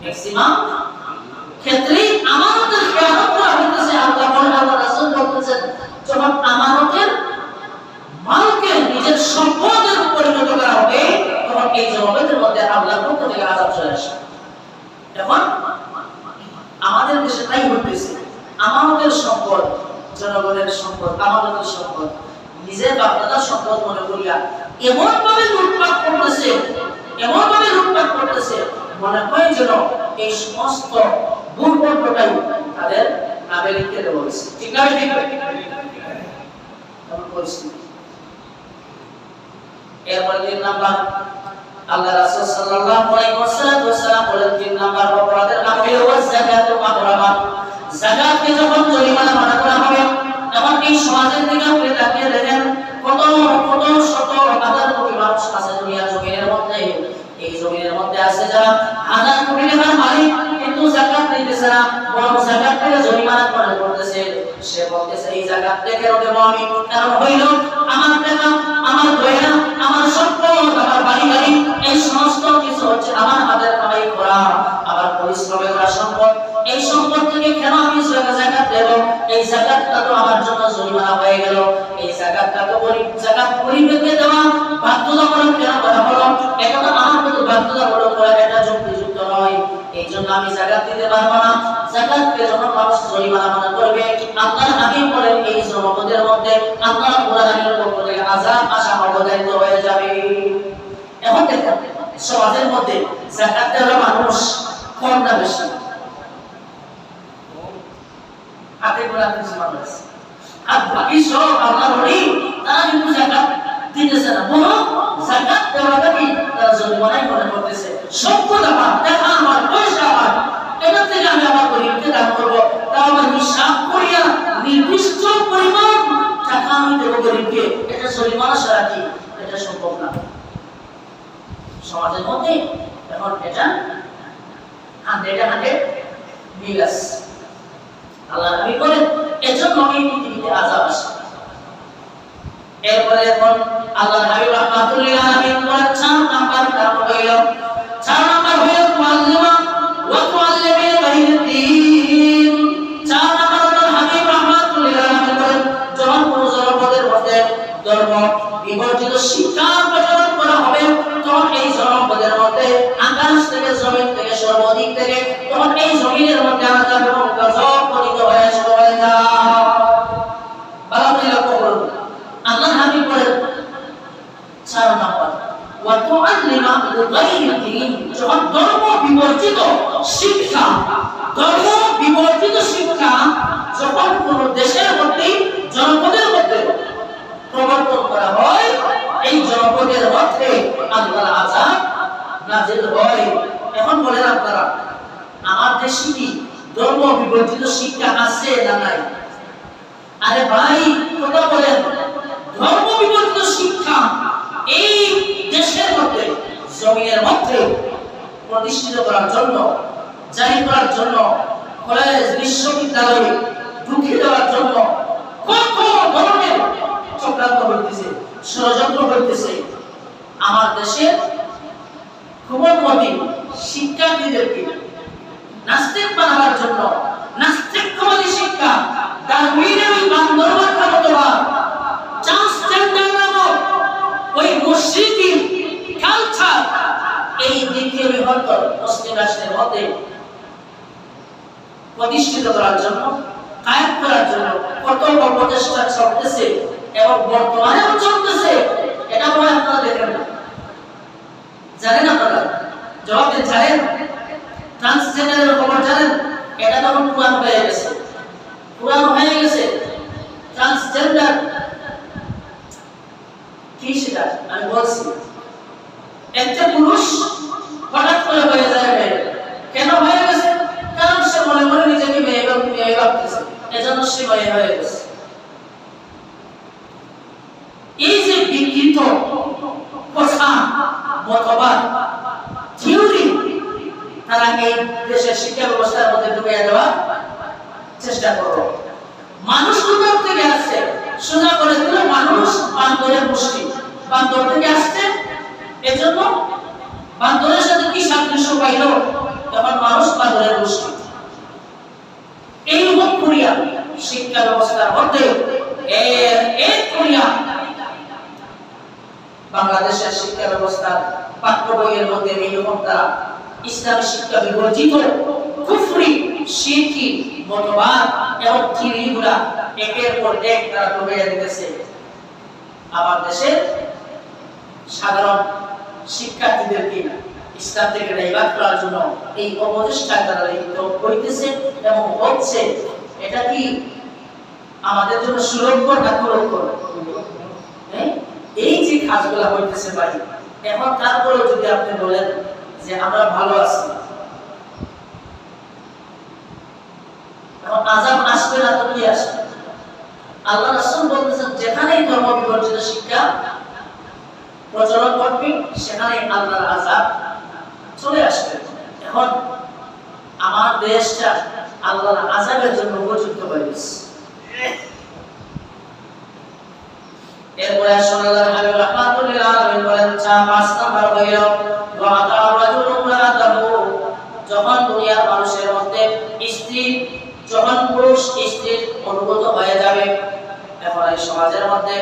ম্যাক্সিমাম ক্ষেত্রে আমানতের খেয়ানত করা হচ্ছে আল্লাহ রাসূল বলতেছেন যখন আমানতের মালকে নিজের সম্পদের পরিণত করা হবে তখন এই জগতের মধ্যে আল্লাহর পক্ষ থেকে আযাব চলে আসে এখন আমাদের দেশে তাই ঘটতেছে আমানতের সম্পদ জনগণের সম্পদ আমানতের সম্পদ নিজের বাপদাদার সম্পদ মনে করিয়া এমন ভাবে লুটপাট করতেছে মনে হয় যেন এই সমস্ত দুর্বলতাই তাদের নামে লিখতে দেওয়া হয়েছে ঠিক না ঠিক এমন পরিস্থিতি এরপর 3 নাম্বার আল্লাহ রাসূল সাল্লাল্লাহু আলাইহি ওয়াসাল্লাম বলেন 3 নাম্বার অপরাধের নাম হলো যাকাতুল মাগরামা যাকাতকে যখন জরিমানা মানা করা হবে তখন এই সমাজের দিকে আপনি তাকিয়ে দেখেন কত কত শত হাজার কোটি মানুষ আছে দুনিয়ার জমিনের মধ্যে এই জমিনের মধ্যে আছে যারা হাজার কোটি টাকার মালিক কিন্তু যাকাত দিতেছে না, বরং যাকাত থেকে জরিমানা করে করতেছে। সে বলতেছে এই যাকাত থেকে দেব আমি, কারণ হইল আমার টাকা, আমার গয়না, আমার সম্পদ, আমার বাড়ি গাড়ি, এই সমস্ত কিছু হচ্ছে আমার হাতের কামাই করা, আমার পরিশ্রমে করা সম্পদ। এই সম্পদ থেকে কেন আমি যাকাত দেব? এই যাকাতটা তো আমার জন্য জরিমানা হয়ে গেল। এই যাকাতটা তো যাকাত পরিবেকে দেওয়া বাধ্যতামূলক কেন করা হলো? এটা তো আমার মতো বাধ্যতামূলক করা এটা যুক্তিযুক্ত নয়। এই জন্য আমি যাকাত দিতে পারবো না। যাকাতকে যখন মানুষ জরিমানা মনে করবে, আল্লাহর হাবিব বলেন এই জনপদের মধ্যে আল্লাহ কোরআনের পক্ষ থেকে আযাব আসা অবধারিত হয়ে যাবে। এখন দেখেন সমাজের মধ্যে যাকাত দেওয়া মানুষ কম না বেশি? হাতে গোনা কিছু মানুষ, আর বাকি সব আল্লাহর ওলি, তারা কিন্তু যাকাত দিতেছে না, বরং যাকাত দেওয়াটা কি তারা জরিমানাই মনে করতেছে। সম্পদ আমার, টাকা আমার, পয়সা আমার, এটা থেকে আমি আমার গরিবকে দান করবো, তাও আমার হিসাব করিয়া নির্দিষ্ট পরিমাণ টাকা আমি দেবো গরিবকে, এটা জরিমানা ছাড়া কি এটা সম্ভব না। সমাজের মধ্যে এখন এটা 100 মিল আছে। আল্লাহ নবী বলেন এজন্য এই পৃথিবীতে আযাব আসে। এরপরে এখন আল্লাহ নবী রাহমাতুল লিল আলামিন বলেন 4 নাম্বার কারণ হইল, 4 নাম্বার হইল মুআল্লিমা ওয়া মুআল্লিমিল বাহিদ্দিন। 4 নাম্বার আল্লাহ হাবিব রাহমাতুল লিল আলামিন বলেন যখন কোন জনপদের মধ্যে ধর্ম বিবর্জিত শিক্ষা প্রচলন করা হবে, তখন এই জনপদের মধ্যে আকাশ থেকে জমিন থেকে সর্বদিক থেকে তখন এই জমিনের মধ্যে আযাব এবং গজব পতিত হয়ে শুরু হয়ে যায়। ভালো করে লক্ষ্য করুন, আল্লাহ হাবিব বলেন 4 নাম্বার ওয়া তুআল্লিমা লিগাইরিদ দ্বীন, যখন ধর্ম বিবর্জিত শিক্ষা, ধর্ম বিবর্জিত শিক্ষা যখন কোন দেশের মধ্যে জনপদের মধ্যে প্রবর্তন করা হয়, এই জনপদের মধ্যে আল্লাহর আযাব নাযিল হয়। এখন বলেন আপনারা আমার দেশে কি ধর্ম বিবর্জিত শিক্ষা আছে না নাই? আরে ভাই কথা বলেন, ধর্ম বিবর্জিত শিক্ষা এই দেশের মধ্যে জমিনের মধ্যে প্রতিষ্ঠিত করার জন্য, জারি করার জন্য, কলেজ বিশ্ববিদ্যালয়ে ঢুকিয়ে দেওয়ার জন্য কত ধরনের চক্রান্ত হইতেছে, ষড়যন্ত্র হইতেছে। আমার দেশের খুবমতি শিক্ষার্থীদেরকে নাস্তিক বানাবার জন্য, নাস্তিকবাদী শিক্ষা, ডারউইনের ওই বান্দরবাদ মতবাদ, ট্রান্সজেন্ডার নামক ওই মুশরিকি কালচার, এই দ্বিতীয় বিভক্ত মুসলিম রাষ্ট্রের মধ্যে প্রতিষ্ঠিত করার জন্য, কায়েম করার জন্য কত প্রচেষ্টা চলতেছে এবং বর্তমানেও চলতেছে। এটা মনে আপনারা দেখেন না, জানেন আপনারা? জবাব দেন, জানেন? ট্রান্সজেন্ডারের খবর জানেন? এটা তখন পুরানো হয়ে গেছে, পুরানো হয়ে গেছে। ট্রান্সজেন্ডার কি সেটা আমি বলছি। একটা পুরুষ হঠাৎ করে হয়ে যায় মেয়ে। কেন হয়ে গেছে? কারণ সে মনে মনে নিজেকে মেয়ে ভাবতেছে, এজন্য সে মেয়ে হয়ে গেছে। এই যে বিকৃত কথা, মতবাদ, থিওরি তারা এই দেশের শিক্ষা ব্যবস্থার মধ্যে ঢুকিয়ে দেওয়ার চেষ্টা করো। মানুষ কোথা থেকে আসছে? সোজা করে দিল মানুষ বান্দরের গোষ্ঠী, বান্দর থেকে আসছে, এজন্য বান্দরের সাথে কি সাদৃশ্য পাইল? তখন মানুষ বান্দরের গোষ্ঠী। এইরকম করিয়া শিক্ষা ব্যবস্থার মধ্যে এক করিয়া বাংলাদেশের শিক্ষা ব্যবস্থা পাঠ্য বইয়ের মধ্যে এইরকম তারা ইসলামী শিক্ষা বিবর্জিত কুফরি, শিরকি মতবাদ এবং থিওরিগুলা একের পর এক তারা ঢুকিয়ে দিতেছে। আমার দেশের সাধারণ শিক্ষার্থীদেরকে ইসলাম থেকে ডাইভার্ট করার জন্য এই অপচেষ্টায় তারা লিপ্ত হইতেছে এবং হচ্ছে। এটা কি আমাদের জন্য সুরক্ষা না কুরক্ষা? এই যে কাজগুলা হইতেছে ভাই, এখন তারপরে যদি আপনি বলেন যে আমরা ভালো আছি, এখন আযাব আসবে না তো কি আসবে? আল্লাহ রাসূল বলতেছেন যেখানেই ধর্ম বিবর্জিত শিক্ষা প্রচলন করবে সেখানেই আল্লাহর আযাব চলে আসবে। এখন আমার দেশটা আল্লাহর আযাবের জন্য উপযুক্ত হয়ে গেছে। এরপরে আল্লাহর হাবিব রাহমাতুল লিল আলামিন বলেন 5 নাম্বার হইল ওয়াতা রাজুলুন রাতাহু, যখন দুনিয়ার মানুষের মধ্যে স্ত্রী, যখন পুরুষ স্ত্রীর অনুগত হয়ে যাবে, এখন এই সমাজের মধ্যে,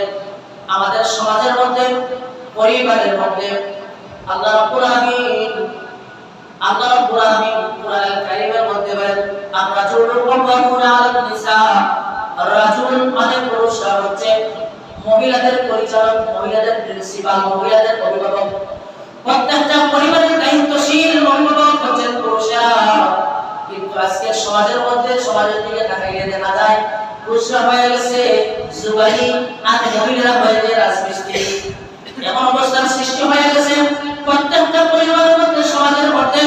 আমাদের সমাজের মধ্যে, পরিবারের মধ্যে আল্লাহ রাব্বুল আলামিন কোরআনুল কারীমের মধ্যে বলেন আর-রাজুলু কাওয়ামুনা আলান নিসা, রাজুল মানে পুরুষরা হচ্ছে মহিলাদের পরিচালক, মহিলাদের প্রিন্সিপাল, মহিলাদের অভিভাবক। প্রত্যেকটা পরিবারের দায়িত্বশীল অভিভাবক হচ্ছেন পুরুষরা। কিন্তু আজকে সমাজের মধ্যে, সমাজের দিকে তাকাইলে দেখা যায় পুরুষরা হয়ে গেছে জুবারি আর মহিলারা হয়ে গেছে রাজমিস্ত্রি। এমন অবস্থার সৃষ্টি হয়ে গেছে প্রত্যেকটা পরিবারের মধ্যে, সমাজের মধ্যে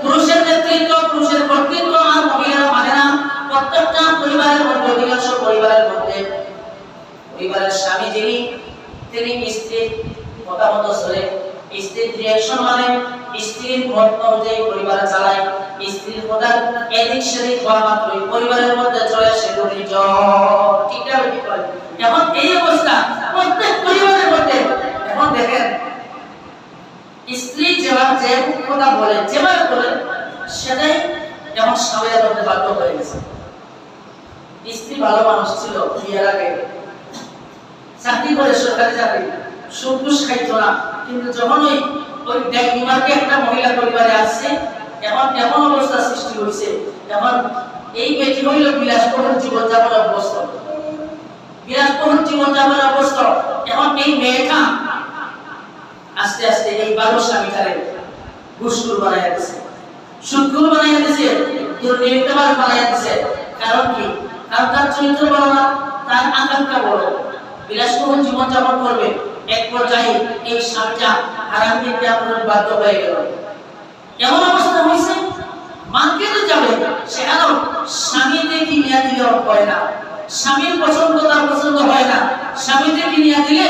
পুরুষের নেতৃত্ব, পুরুষের কর্তৃত্ব আর মহিলারা মানে না। প্রত্যেকটা পরিবারের মধ্যে, অধিকাংশ পরিবারের মধ্যে পরিবারের স্বামী যিনি, তিনি স্ত্রীর কথা মতো চলে, স্ত্রীর রিঅ্যাকশন মানে স্ত্রীর মত অনুযায়ী পরিবার চালায়, স্ত্রীর কথা এদিক সেদিক হওয়া মাত্রই পরিবারের মধ্যে চলে আসে দুর্নীতি। ঠিক না? এখন এই অবস্থা প্রত্যেক পরিবারের মধ্যে। এখন দেখেন স্ত্রী যেভাবে যে কথা বলে, যেভাবে বলে সেটাই এখন স্বামীরা করতে বাধ্য হয়ে গেছে। স্ত্রী ভালো মানুষ ছিল বিয়ের আগে, চাকরি করে, সরকারি চাকরি, সুদ ঘুষ খাইতো না, কিন্তু যখন ওই ডেনমার্কে একটা মহিলা পরিবারে আসছে, এখন এমন অবস্থা সৃষ্টি হয়েছে, এখন এই বেটি হইল বিলাসবহুল জীবনযাপন অভ্যস্ত, বিলাসবহুল জীবনযাপন অভ্যস্ত। এখন এই মেয়েটা আস্তে আস্তে এই বারো স্বামীটারে ঘুষখোর বানাইয়া দিছে, সুদখোর বানাইয়া দিছে, দুর্নীতিবাজ বানাইয়া দিছে। কারণ কি? কারণ তার চরিত্র বড় না, তার আকাঙ্ক্ষা বড়, বিলাসবহুল জীবনযাপন করবে। এক পর্যায়ে এই স্বামীটা হারাম দিতে আপনার বাধ্য হয়ে গেল। এমন অবস্থা হয়েছে মার্কেটে যাবে, সেখানেও স্বামীতে কি নিয়ে দিলেও হয় না, স্বামীর পছন্দ তার পছন্দ হয় না, স্বামীতে কি নিয়ে দিলে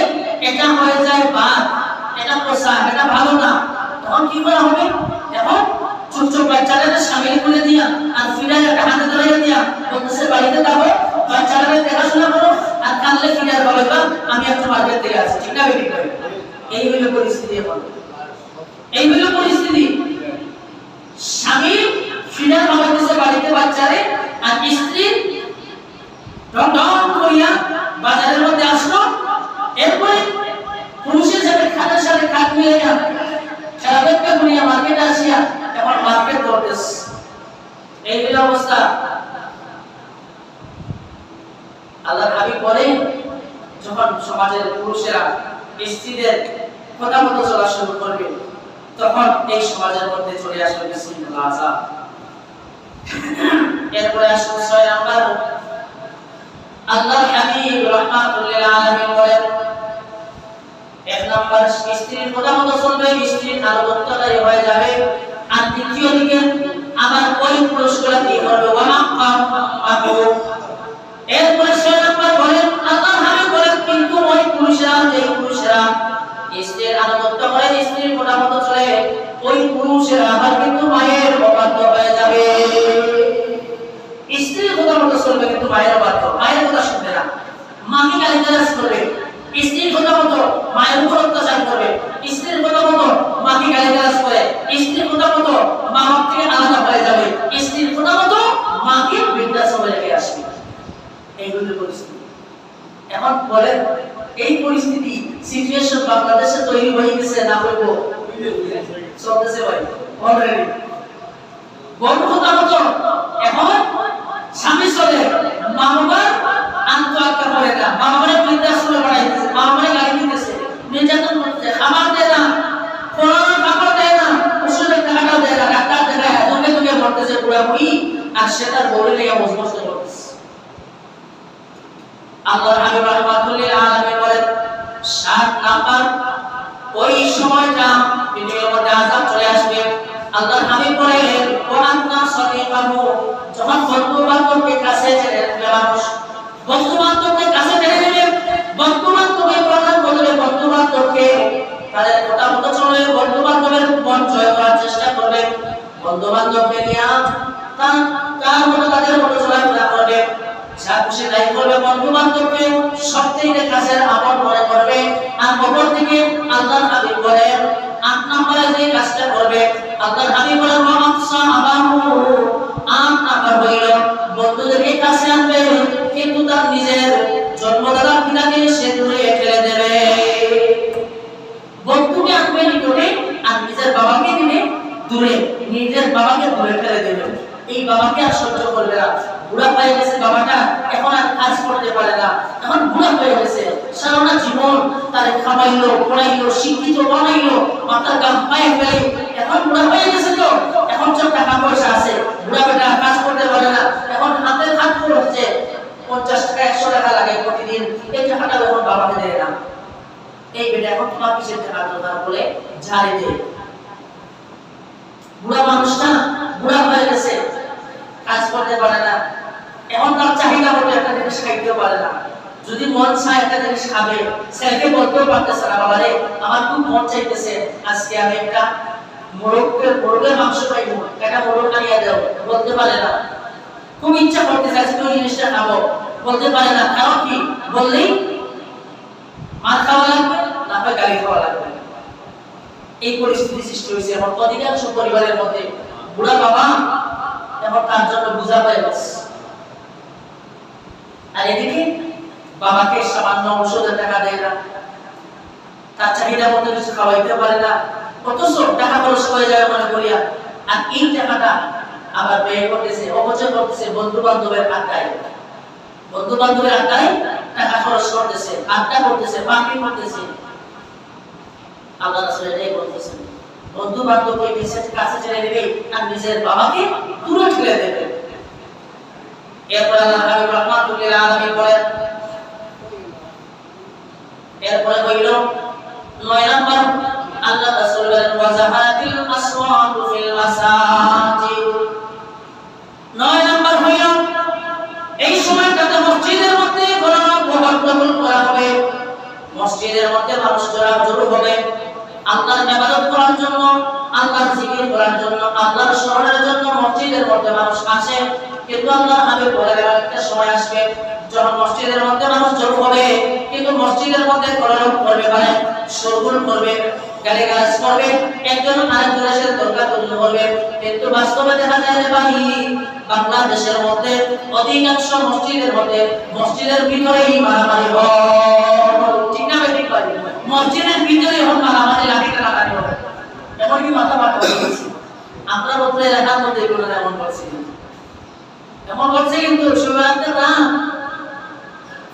এটা হয়ে যায় বাদ, এটা পোষা, এটা ভালো না। তখন কি করা হবে? এখন ছোট ছোট বাচ্চাদের স্বামী করে দিয়া আর ফিরাই একটা হাতে ধরে দিয়া বলতেছে বাড়িতে যাবো, বাচ্চাদের দেখাশোনা করো, আর কানলে ফিরাই বলে আমি একটা মার্কেট থেকে আসছি। ঠিক না? এই হইল পরিস্থিতি। এখন এই হইল পরিস্থিতি, স্বামী ফিরাই বলতেছে বাড়িতে বাচ্চারে, আর স্ত্রী ঢং ঢং করিয়া বাজারের মধ্যে আসলো। এরপরে পুরুষের সাথে খাটের সাথে খাট মিলাইয়া সারাদিনকে দুনিয়া মার্কেটে আসিয়া এখন মার্কেট করতেছে। এই হইল অবস্থা। আল্লাহর হাবিব বলেন যখন সমাজের পুরুষেরা স্ত্রীদের কথা মতো চলা শুরু করবে, তখন এই সমাজের মধ্যে চলে আসবে বিশৃঙ্খল আযাব। এরপরে আসবে 6 নাম্বার। আল্লাহর হাবিব রাহমাতুল লিল আলামিন বলেন 1 নাম্বার স্ত্রীর কথা মতো চলবে, স্ত্রীর আনুগত্যকারী হয়ে যাবে। আর দ্বিতীয় দিকে আবার ওই পুরুষগুলা কি করবে? এরপরে 6 নাম্বার বলেন আল্লাহর হাবিব বলেন কিন্তু ওই পুরুষরা, যে পুরুষরা স্ত্রীর আনুগত্য করে, স্ত্রীর কথা মতো চলে, ওই পুরুষেরা আবার কিন্তু মায়ের অবাধ্য হয়ে যাবে। স্ত্রীর কথা মতো চলবে কিন্তু মায়ের অবাধ্য, মায়ের কথা শুনবে না, মাকে গালিগালাজ করবে, স্ত্রীর কথা মতো মায়ের উপর অত্যাচার করবে, স্ত্রীর কথা মতো মাকে গালিগালাজ করে, স্ত্রীর কথা মতো মা বাপ থেকে আলাদা হয়ে যাবে, স্ত্রীর কথা মতো মাকে বৃদ্ধাশ্রমে রেখে আসবে। এইগুলো পরিস্থিতি। এখন বলেন এই পরিস্থিতি সিচুয়েশন বাংলাদেশে তৈরি হয়ে গেছে না? বলবো চলতেছে ভাই অলরেডি। বড় কথা মতো এখন স্বামী চলে, মা বাবার আত্মহত্যা করে না, মা বাবার বৃদ্ধাশ্রমে বাড়াইতেছে, মা বাবার গাড়ি দিতেছে, নির্যাতন করতেছে, খাবার দেয় না, পড়ানোর খাবার দেয় না, ওষুধের টাকাটাও দেয় না, ডাক্তার দেখায় দুকে দুকে মরতেছে পুরাপুরি, আর সেটার বলে লেগে বসবস করতেছে। আল্লাহর হাবিব রাহমাতুল লিল আলামিন বলেন 7 নাম্বার ওই সময়টা পৃথিবীর মধ্যে আযাব চলে আসবে। আল্লাহর হাবিব বলেন ওয়ান্না সাদিকাহু, যখন বন্ধু বান্ধবকে কাছে টেনে নেবে মানুষ, বন্ধু বান্ধবকে কাছে টেনে নেবে, বন্ধু বান্ধবের প্রধান বলবে, বন্ধু বান্ধবকে তাদের কথা মতো চলে, বন্ধু বান্ধবের মন জয় করার চেষ্টা করবে, বন্ধু বান্ধবকে নিয়ে তার মতো তাদের মতো চলাফেরা করবে, যা খুশি তাই করবে, বন্ধু বান্ধবকে সবথেকে কাছের আপন মনে করবে। আর অপর দিকে আল্লাহর হাবিব বলেন ৮ নম্বরে যে কাজটা করবে, আল্লাহর হাবিব বলেন মাকসা আবাহু, ৮ নাম্বার হইল বন্ধুদেরকে কাছে আনবে কিন্তু তার নিজের জন্মদাতা পিতাকে সে দূরে ঠেলে দেবে। বন্ধুকে আনবে নিকটে আর নিজের বাবাকে দিবে দূরে, নিজের বাবাকে দূরে ঠেলে দেবে। এই বাবাকে আর সহ্য করবে না। বুড়া হয়ে গেছে বাবাটা, এখন আর কাজ করতে পারে না, এখন বুড়া হয়ে গেছে, সারা জীবন তারে খাওয়াইলো পড়াইলো শিক্ষিত বানাইলো, মাথার গাম পায়ে ফেলে, এখন বুড়া হয়ে গেছে তো এখন সব টাকা পয়সা আছে, বুড়া বেটা কাজ করতে পারে না, এখন হাতের হাত পড়ছে, 50 টাকা 100 টাকা লাগে প্রতিদিন, এই টাকাটা এখন বাবাকে দেয় না। এই বেটা এখন তোমার কিসের টাকা দরকার বলে ঝাড়ে দেয়। বুড়া মানুষটা বুড়া হয়ে গেছে, কাজ করতে পারে না, এখন তার চাহিদা মতো একটা জিনিস খাইতেও পারে না। যদি মন চায় একটা জিনিস খাবে, ছেলেকে বলতেও পারতেছে না, বাবা রে আমার খুব মন চাইতেছে আজকে আমি একটা মোরগের মাংস খাইবো, একটা মোরগ আনিয়ে দাও, বলতে পারে না। খুব ইচ্ছা করতেছে আজকে ওই জিনিসটা খাবো, বলতে পারে না। কারণ কি, বললেই মার খাওয়া লাগবে, না হয় গালি খাওয়া লাগবে। এই পরিস্থিতি সৃষ্টি হয়েছে এখন অধিকাংশ পরিবারের মধ্যে। বুড়া বাবা এখন তার জন্য বোঝা হয়ে গেছে। আর এদিকে বাবাকে সামান্য ঔষধের টাকা দেয় না, তার চাহিদা মতো কিছু খাওয়াইতে পারে না, অথচ টাকা খরচ হয়ে যাবে মনে করিয়া। আর এই টাকাটা আবার ব্যয় করতেছে, অপচয় করতেছে বন্ধু বান্ধবের আড্ডায়, বন্ধু বান্ধবের আড্ডায় টাকা খরচ করতেছে, আড্ডা করতেছে, পার্টি করতেছে। আল্লাহ রাসূল এটাই বলতেছেন, বন্ধু বান্ধবকে নিজের কাছে ছেড়ে দিবে আর নিজের বাবাকে দূরে ঠেলে দেবে। এরপর আল্লাহ হাবিব রাহমাতুল লিল আলামিন বলেন, এরপরে হইল ৯ নাম্বার, আল্লাহ রাসূল বলেন ওয়াজাহাতিল আসওয়াতু ফিল মাসাজিদ। ৯ নাম্বার হইল এই সময়টাতে মসজিদের মধ্যে গণগোল করা হবে, মসজিদের মধ্যে মানুষ জড়ো হবে আল্লাহর ইবাদত করার জন্য, আল্লাহর জিকির করার জন্য, আল্লাহর স্মরণের জন্য মসজিদের মধ্যে মানুষ আসে। কিন্তু আল্লাহর হাবিব বলেন একটা সময় আসবে যখন মসজিদের মধ্যে মানুষ জড়ো হবে, কিন্তু মসজিদের মধ্যে কলরব করবে, মানে শোরগোল করবে, গালিগালাজ করবে, একজন আরেকজনের সাথে তর্কাতর্কি করবে। কিন্তু বাস্তবে দেখা যায় যে ভাই বাংলাদেশের মধ্যে অধিকাংশ মসজিদের মধ্যে মসজিদের ভিতরেই মারামারি হয়, ঠিক না ঠিক ভাই? মসজিদের ভিতরে এখন মারামারি লাঠি টানাটানি হয়, এমনকি মাথা ফাটা হয়েছে। আমরা বলতে এলাকার মধ্যে এগুলো এমন করছি, এমন করছে কিন্তু শুভরাত্রে না,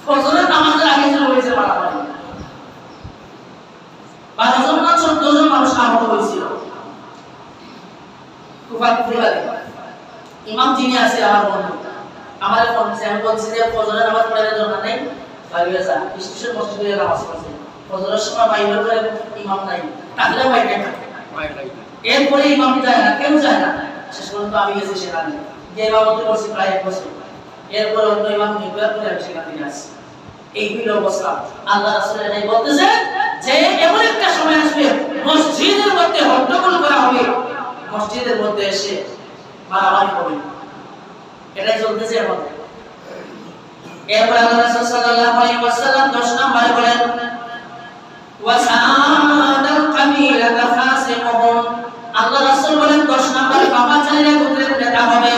ফজরের নামাজের আগে শুরু হয়েছে মারামারি। 12 জন না 14 জন মানুষ আহত হয়েছিল কুফাতে। ইমাম যিনি আছে আমার বন্ধু, আমাদের বলছে, আমি বলছি যে ফজরের নামাজ পড়ার দরকার নেই, ভাবিয়েছা স্টেশন মসজিদে নামাজ পড়ছে, ফজরের সময় মাইকের করে ইমাম নাই, তাহলে মাইকে এরপরে ইমাম যায় না, কেউ যায় না। শেষ পর্যন্ত আমি গেছি সেখানে, যে ইমামতি করছি প্রায় 1 বছর, এরপরে অন্য ইমাম নির্বাচন করে আমি সেখান থেকে আসছি। এই হইল অবস্থা। আল্লাহ রাসূল এটাই বলতেছে যে এমন একটা সময় আসবে মসজিদের মধ্যে হট্টগোল করা হবে, মসজিদের মধ্যে এসে মারামারি হবে, এটাই চলতেছে এখন। এরপর আল্লাহ রাসূল সাল্লাল্লাহু আলাইহি ওয়াসাল্লাম 10 নম্বরে বলেন ওয়াসাদাল কাবিলাতা ফাসিকুন। আল্লাহ রাসূল বলেন 10 নম্বরে পাপাচারীরা গোত্রের নেতা হবে।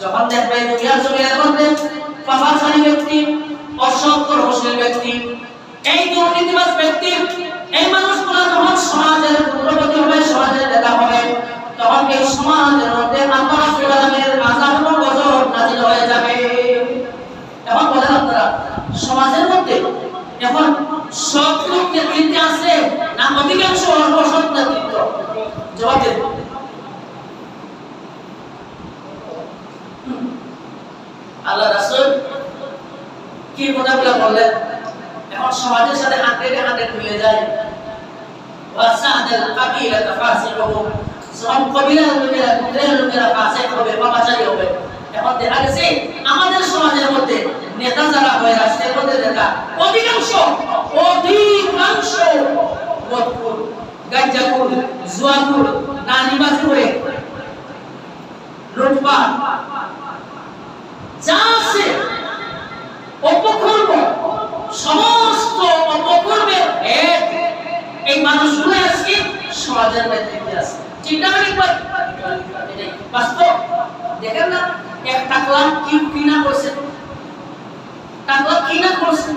যখন দেখবে দুনিয়ার জমিনের মধ্যে পাপাচারী ব্যক্তি, অসৎ কর্মশীল ব্যক্তি, এই দুর্নীতিবাজ ব্যক্তি, এই মানুষগুলো যখন সমাজের পুত্রপতি হবে, সমাজের নেতা হবে, তখন এই সমাজের মধ্যে আল্লাহ রাব্বুল আলামিনের আযাব ও গজব নাযিল হয়ে যাবে। এখন বলেন আপনারা, সমাজের মধ্যে এখন সৎ লোক নেতৃত্বে আছে না অধিকাংশ অসৎ নেতৃত্ব? জবাব দেন। আল্লাহ রাসূল কি কথাগুলো বললেন, এখন সমাজের সাথে 100 মিলে যায়। ওয়াসাদাল কাবিলাতা ফাসিকুন, সব কবিলার লোকেরা, গোত্রের লোকেরা ফাসিক হবে, পাপাচারী হবে। এখন দেখা গেছে আমাদের সমাজের মধ্যে নেতা যারা হয়, রাষ্ট্রের মধ্যে নেতা, অধিকাংশ মদখোর, গাঁজাখোর, জুয়াখোর, নারীবাজ করে লুটপাট যা আছে অপকর্ম, সমস্ত অপকর্মের এই মানুষগুলো আজকে সমাজের নেতৃত্বে আছে। ঠিক না? বাস্তব দেখেন না, এক টাকলা কি কিনা করছে, টাকলা কিনা করছে,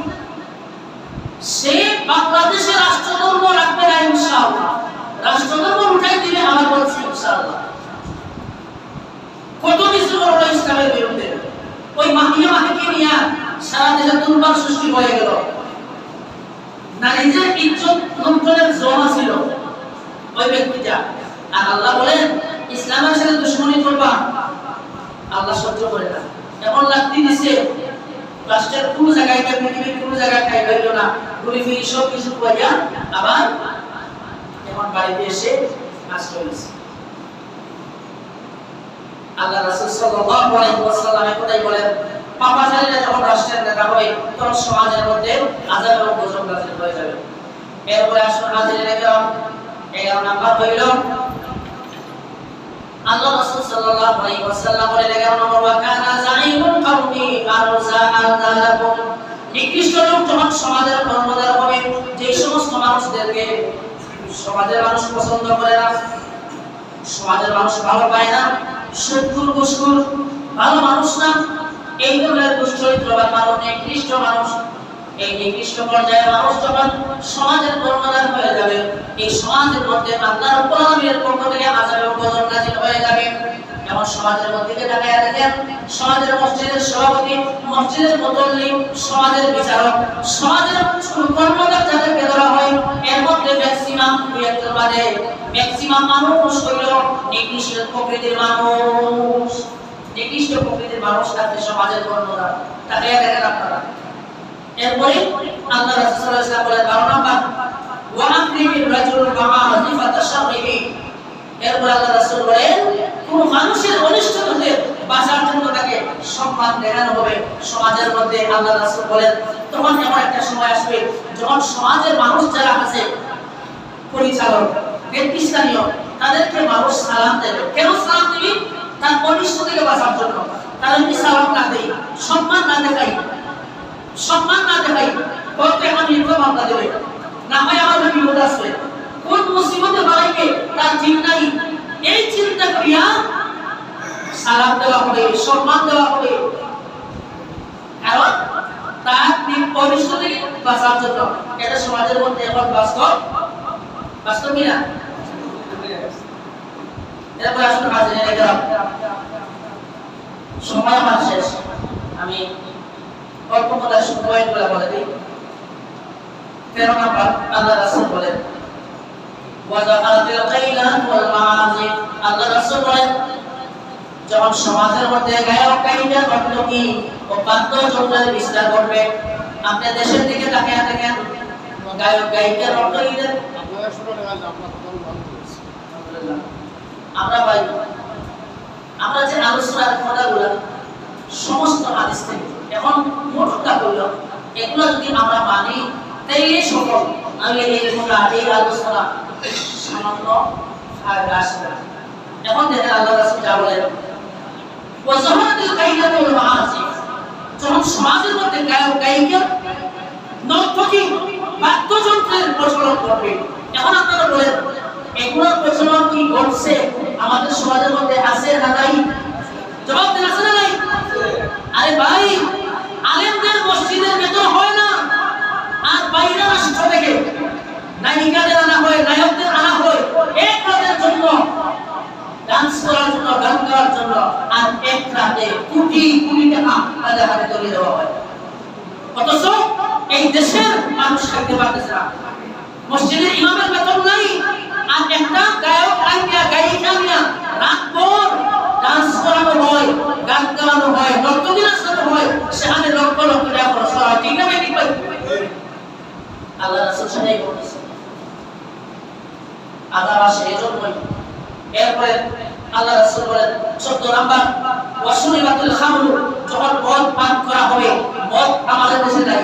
সে বাংলাদেশের রাষ্ট্রধর্ম রাখবে না ইনশাআল্লাহ। রাষ্ট্রধর্ম উঠাই দিলে আমার বলছি ইনশাআল্লাহ। কত কিছু হলো ইসলামের বিরুদ্ধে, ওই মাহিকে নিয়ে সারা দেশে দুর্বার সৃষ্টি হয়ে গেল। নারীদের ইজ্জত লুণ্ঠনের জমা ছিল ওই ব্যক্তিটা। আর আল্লাহ বলেন ইসলামের সাথে দুশমনি করবা, আল্লাহ সহ্য করে না। এমন লাগতে দিছে রাষ্ট্রের কোন জায়গায় পৃথিবীর কোন জায়গায় খাই হইল না, ঘুরে ফিরে সব কিছু কইয়া আবার এখন বাড়িতে এসে আশ্রয় নিছে। আল্লাহ রাসূল সাল্লাল্লাহু আলাইহি ওয়াসাল্লাম একটাই বলেন, পাপাচারীরা যখন রাষ্ট্রের নেতা হয় তখন সমাজের মধ্যে আযাব এবং গজব নাযিল হয়ে যাবে। এরপরে আসুন হাজিরা কেরাম, 11 নাম্বার হইল আল্লাহ রাসূল সাল্লাল্লাহু আলাইহি ওয়াসাল্লাম বলেন 11 নম্বর, ওয়া কানা যাইমুল কওমি আরজাআলাকুম, নিকৃষ্ট লোক যখন সমাজের কর্মদার হবে, যে সমস্ত মানুষদেরকে সমাজের মানুষ পছন্দ করে না, সমাজের মানুষ ভালো পায় না, শত্রুর ঘুষখোর, ভালো মানুষ না, এই ধরনের দুশ্চরিত্রবান মানুষ, নিকৃষ্ট মানুষ, এই নিকৃষ্ট পর্যায়ের মানুষ যখন সমাজের কর্মদার হয়ে যাবে, এই সমাজের মধ্যে আল্লাহর রাব্বুল আলামিনের পক্ষ থেকে আযাব এবং গজব নাযিল হয়ে যাবে। এমন সমাজের মধ্যে তাকায়া দেখেন, সমাজের মসজিদের সভাপতি, মসজিদের মুসল্লি, সমাজের বিচারক, সমাজের কর্মদার যাদেরকে ধরা হয়, এর মধ্যে ম্যাক্সিমাম ম্যাক্সিমাম মানুষ হইল নিকৃষ্ট প্রকৃতির মানুষ। নিকৃষ্ট প্রকৃতির মানুষ থাকে সমাজের কর্মদার, তাকায়া দেখেন আপনারা। এরপরে আল্লাহ রাসূল সাল্লাল্লাহু আলাইহি ওয়াসাল্লাম বলেন 12 নাম্বার, ওয়া আকরিমির রাজুল মা'আযিফাতা শাররিহি, এরপরে আল্লাহ রাসূল বলেন কোন মানুষের অনিষ্ট থেকে বাঁচার জন্য তাকে সম্মান দেখানো হবে সমাজের মধ্যে। আল্লাহ রাসূল বলেন তখন এমন একটা সময় আসবে যখন সমাজের মানুষ যারা আছে, পরিচালক, নেতৃস্থানীয়, তাদেরকে মানুষ সালাম দেবে। কেন সালাম দিবি? তার অনিষ্ট থেকে বাঁচার জন্য। তাদেরকে সালাম না দেই, সম্মান না দেখাই, সম্মান না দেখাই, কত আমি মামলা দেবে না হয় আমার বিপদ আসবে, কোন মুসিবতে বাড়াইবে তার ঠিক নাই, এই চিন্তা করিয়া সালাম দেওয়া হবে, সম্মান দেওয়া হবে, কারণ তার অনিষ্ট থেকে বাঁচার জন্য। এটা সমাজের মধ্যে এখন বাস্তব, বাস্তব কিনা? এরপর আসুন হাজিরা কেরাম, সময় আমার শেষ, আমি অল্প কথা শুধু পয়েন্টগুলো বলে দিই। 13 নাম্বার, আল্লাহ রাসূল বলেন ওয়াজাআতিল কাইলান ওয়াল মাআযিফ, আল্লাহ রাসূল বলেন যখন সমাজের মধ্যে গায়ক গায়িকা নর্তকী ও বাদ্যযন্ত্রের বিস্তার ঘটবে, আপনি দেশের দিকে তাকিয়ে দেখেন, গায়ক গায়িকা নর্তকীদের আমরা যে আলোচনার কথাগুলো সমস্ত হাদিস থেকে এখন মোটটা করলো, এগুলো যদি আমরা মানি তাইলে সফল। আমি এই আলোচনা সামান্য ফায়দা আসে না। এখন দেখেন আল্লাহ রাসূল যা বলেন, ওয়াজাহাতিল কাইলাতু ওয়াল মাআসি, যখন সমাজের মধ্যে গায়ক গায়িকা নর্তকী বাদ্যযন্ত্রের প্রচলন করবে। এখন আপনারা বলেন এগুলোর প্রচলন কি ঘটছে আমাদের সমাজের মধ্যে আছে না নাই? জবাব দেন আছে না নাই? আরে ভাই, আলেমদের মসজিদের ভেতর হয় না, আর বাইরে রাষ্ট্র থেকে নায়িকাদের আনা হয়, নায়কদের আনা হয় এক রাতের জন্য, ডান্স করার জন্য, গান গাওয়ার জন্য, আর এক রাতে কোটি কোটি টাকা তাদের হাতে তুলে দেওয়া হয়। অথচ এই দেশের মানুষ থাকতে পারতেছে না, মসজিদের ইমামের বেতন নাই, আর একটা গায়ক আইয়া গায়িকা নিয়া রাত ভর ডান্স করানো হয়, গান গাওয়ানো হয়, নর্তকী নাচানো হয়, সেখানে লক্ষ লক্ষ টাকা খরচ করা হয়। ঠিক না ঠিক ভাই? আল্লাহ রাসূল সেটাই বলেছেন, আযাব আসে এজন্যই। এরপরে আল্লাহ রাসূল বলেন 14 নাম্বার, ওয়াশুরিবাতুল খামরু, যখন মদ পান করা হবে, মদ আমাদের দেশে নাই,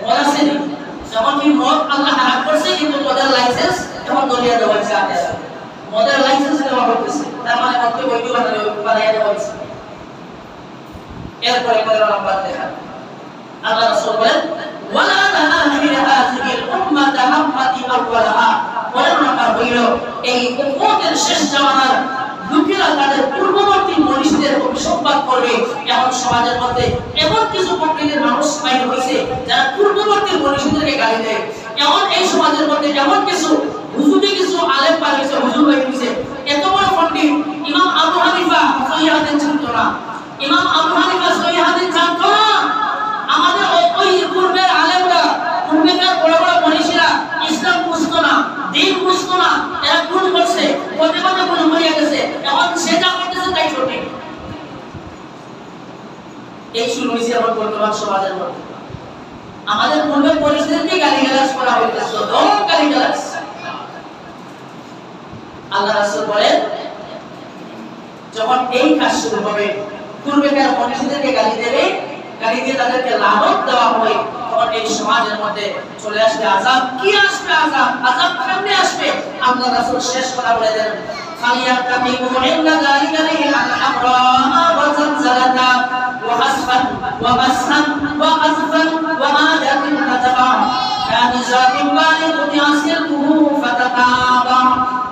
মদ আছে না, যখন কি মদ আল্লাহ হারাম করছে, কিন্তু মদের লাইসেন্স এখন দলিয়া দেওয়া হয়েছে, মদের লাইসেন্স দেওয়া হইতেছে, তার মানে মধ্যে বৈধ বানাইয়া দেওয়া হয়েছে। এরপরে নাম্বার দেখা আল্লাহ রাসূল বলেন ওয়ালা নাহির হাযিহিল উম্মাতা হাম্মাতি আওয়ালাহা। পরের নাম্বার হইল এই উম্মতের শেষ জামানার লোকেরা তাদের পূর্ববর্তী মনীষীদের অভিসম্পাদ করবে। এমন সমাজের মধ্যে এমন কিছু প্রকৃতির মানুষ বাইর হয়েছে যারা পূর্ববর্তী মনীষীদেরকে গালি দেয়। এমন এই সমাজের মধ্যে এমন কিছু হুজুরি কিছু আলেম পাই হয়েছে, হুজুর বাইর হয়েছে। এত বড় পণ্ডিত ইমাম আবু হানিফা সহিহ হাদিস জানতো না, ইমাম আবু হানিফা সহিহ হাদিস জানতো না। আমাদের ওই পূর্বের আলেমরা, পূর্বেকার বড় বড় মনীষীরা ইসলাম বুঝতো না, দ্বীন বুঝতো না, এরা ভুল করছে, পদে পদে ভুল হয়ে গেছে। এখন সে যা করতেছে তাই সঠিক। এই শুরু হয়েছে আমার বর্তমান সমাজের মধ্যে। আমাদের পূর্বের পরিস্থিতিতে গালিগালাজ করা হইতেছে, দম গালিগালাজ। আল্লাহ রাসূল বলেন যখন এই কাজ শুরু হবে, পূর্বেকার মনীষীদেরকে গালি দেবে, গালি দিয়ে তাদেরকে লানত দেওয়া হবে, তখন এই সমাজের মধ্যে চলে আসবে আযাব। কি আসবে? আযাব। আযাব কেমনে আসবে? আল্লাহ রাসূল শেষ কথা বলে দেন ফালিয়াতাকিমু ইন্না যালিকা আল-আমরা ওয়া যালজালাতা ওয়া হাসফান ওয়া মাসহান ওয়া আযফান ওয়া আদাতিন কাতাবা কানা যাতিন বালিকুতি আসিলহু ফাতাতাবা।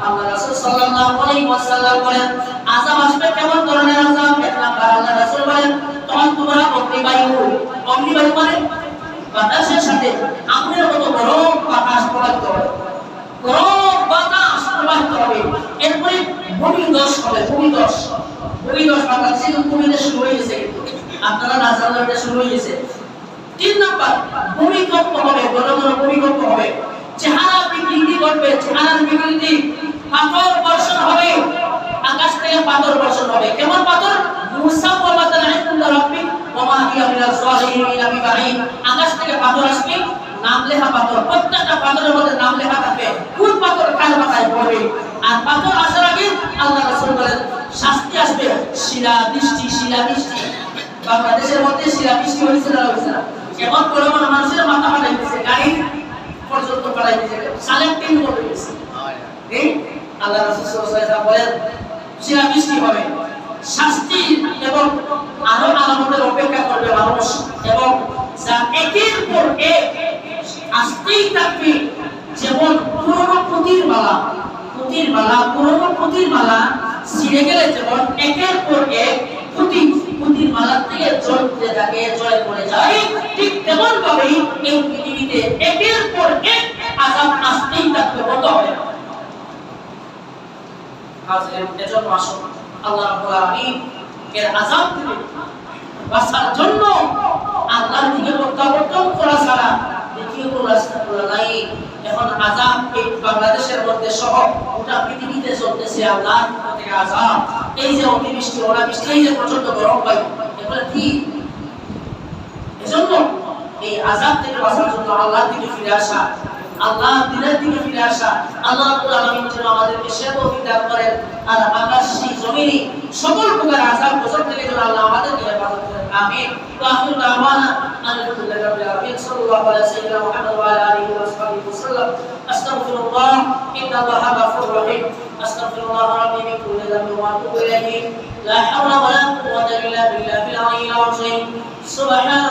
আল্লাহ রাসূল সাল্লাল্লাহু আলাইহি ওয়াসাল্লাম বলেন আযাব আসবে কেমন ধরনের আযাব? এক নাম্বার আল্লাহ রাসূল বলেন তখন তোমরা অগ্নিবায়ু মানে বাতাসের সাথে আগুনের মতো গরম বাতাস প্রবাহিত হবে, গরম বাতাস প্রবাহিত হবে। এরপরে ভূমিধস হবে, ভূমিধস বাতাস ভূমিতে শুরু হয়ে গেছে, আপনারা না জানলে এটা শুরু হয়ে গেছে। 3 নাম্বার ভূমিকম্প হবে, বড় বড় ভূমিকম্প হবে, চেহারা বিকৃতি ঘটবে, চেহারার বিকৃতি, পাথর বর্ষণ হবে, আকাশ থেকে পাথর বর্ষণ হবে। কেমন পাথর? মুসাওয়ামাতান ইনদা রাব্বিক ওয়া মা হিয়া মিনাজ যালিমিন বিবাঈদ। আকাশ থেকে পাথর আসবে, নাম লেখা পাথর, প্রত্যেকটা পাথরের মধ্যে নাম লেখা থাকবে, কোন পাথর কার মাথায় পড়বে। আর পাথর আসার আগে আল্লাহ রাসূল বলেন শাস্তি আসবে, শিলাবৃষ্টি। বাংলাদেশের মধ্যে শিলাবৃষ্টি হয়েছে না? হয়েছে না? এমন বড় বড় মানুষের মাথা ফাটাইতেছে, গাড়ি পর্যন্ত ফাটাইতেছে, সালেম তিন করে দিয়েছে। এই আল্লাহ রাসূল সাল্লাল্লাহু আলাইহি ওয়াসাল্লাম বলেন শিলাবৃষ্টি হবে, শাস্তি এবং আরো আলামতের অপেক্ষা করবে মানুষ, এবং যা একের পর এক আসতেই থাকবে। যেমন পুরনো পুঁতির মালা ছিঁড়ে গেলে যেমন একের পর এক পুঁতির মালা থেকে জ্বলতে থাকে, জয় করে যায়, ঠিক তেমন ভাবেই এই পৃথিবীতে একের পর এক আযাব আসতেই থাকবে, বন্ধ হবে না। এজন্য আসুন আল্লাহ রাব্বুল আলামিন এর আযাব থেকে বাঁচার জন্য আল্লাহর দিকে প্রত্যাবর্তন করা ছাড়া দ্বিতীয় কোনো রাস্তা খোলা নাই। এখন আযাব এই বাংলাদেশের মধ্যে সহ গোটা পৃথিবীতে চলতেছে আল্লাহর থেকে আযাব। এই যে অতিবৃষ্টি, অনাবৃষ্টি, এই যে প্রচন্ড গরম বায়ু, এগুলো কি? এজন্য এই আযাব থেকে বাঁচার জন্য আল্লাহর দিকে ফিরে আসা, আল্লাহ দিনের দিকে ফিরে আসা। আল্লাহ রাব্বুল আলামিন যেন আমাদেরকে সে তৌফিক দান করেন, আর আকাশী জমিনি সকল প্রকার আযাব গজব থেকে যেন আল্লাহ আমাদেরকে হেফাজত করেন। আমিন। ওয়া আখিরু দাওয়ানা আলহামদুলিল্লাহি রাব্বিল আলামিন। সাল্লাল্লাহু আলা সাইয়্যিদিনা মুহাম্মদ ওয়া আলা আলিহি ওয়া সাহবিহি ওয়াসাল্লাম। আস্তাগফিরুল্লাহ ইন্নাল্লাহা গাফুরুর রহিম। আস্তাগফিরুল্লাহ রাব্বি মিন কুল্লি যামবিন ওয়া আতুবু ইলাইহি। লা হাওলা ওয়া লা কুওয়াতা ইল্লা বিল্লাহিল আলিয়্যিল আযীম। সুবহান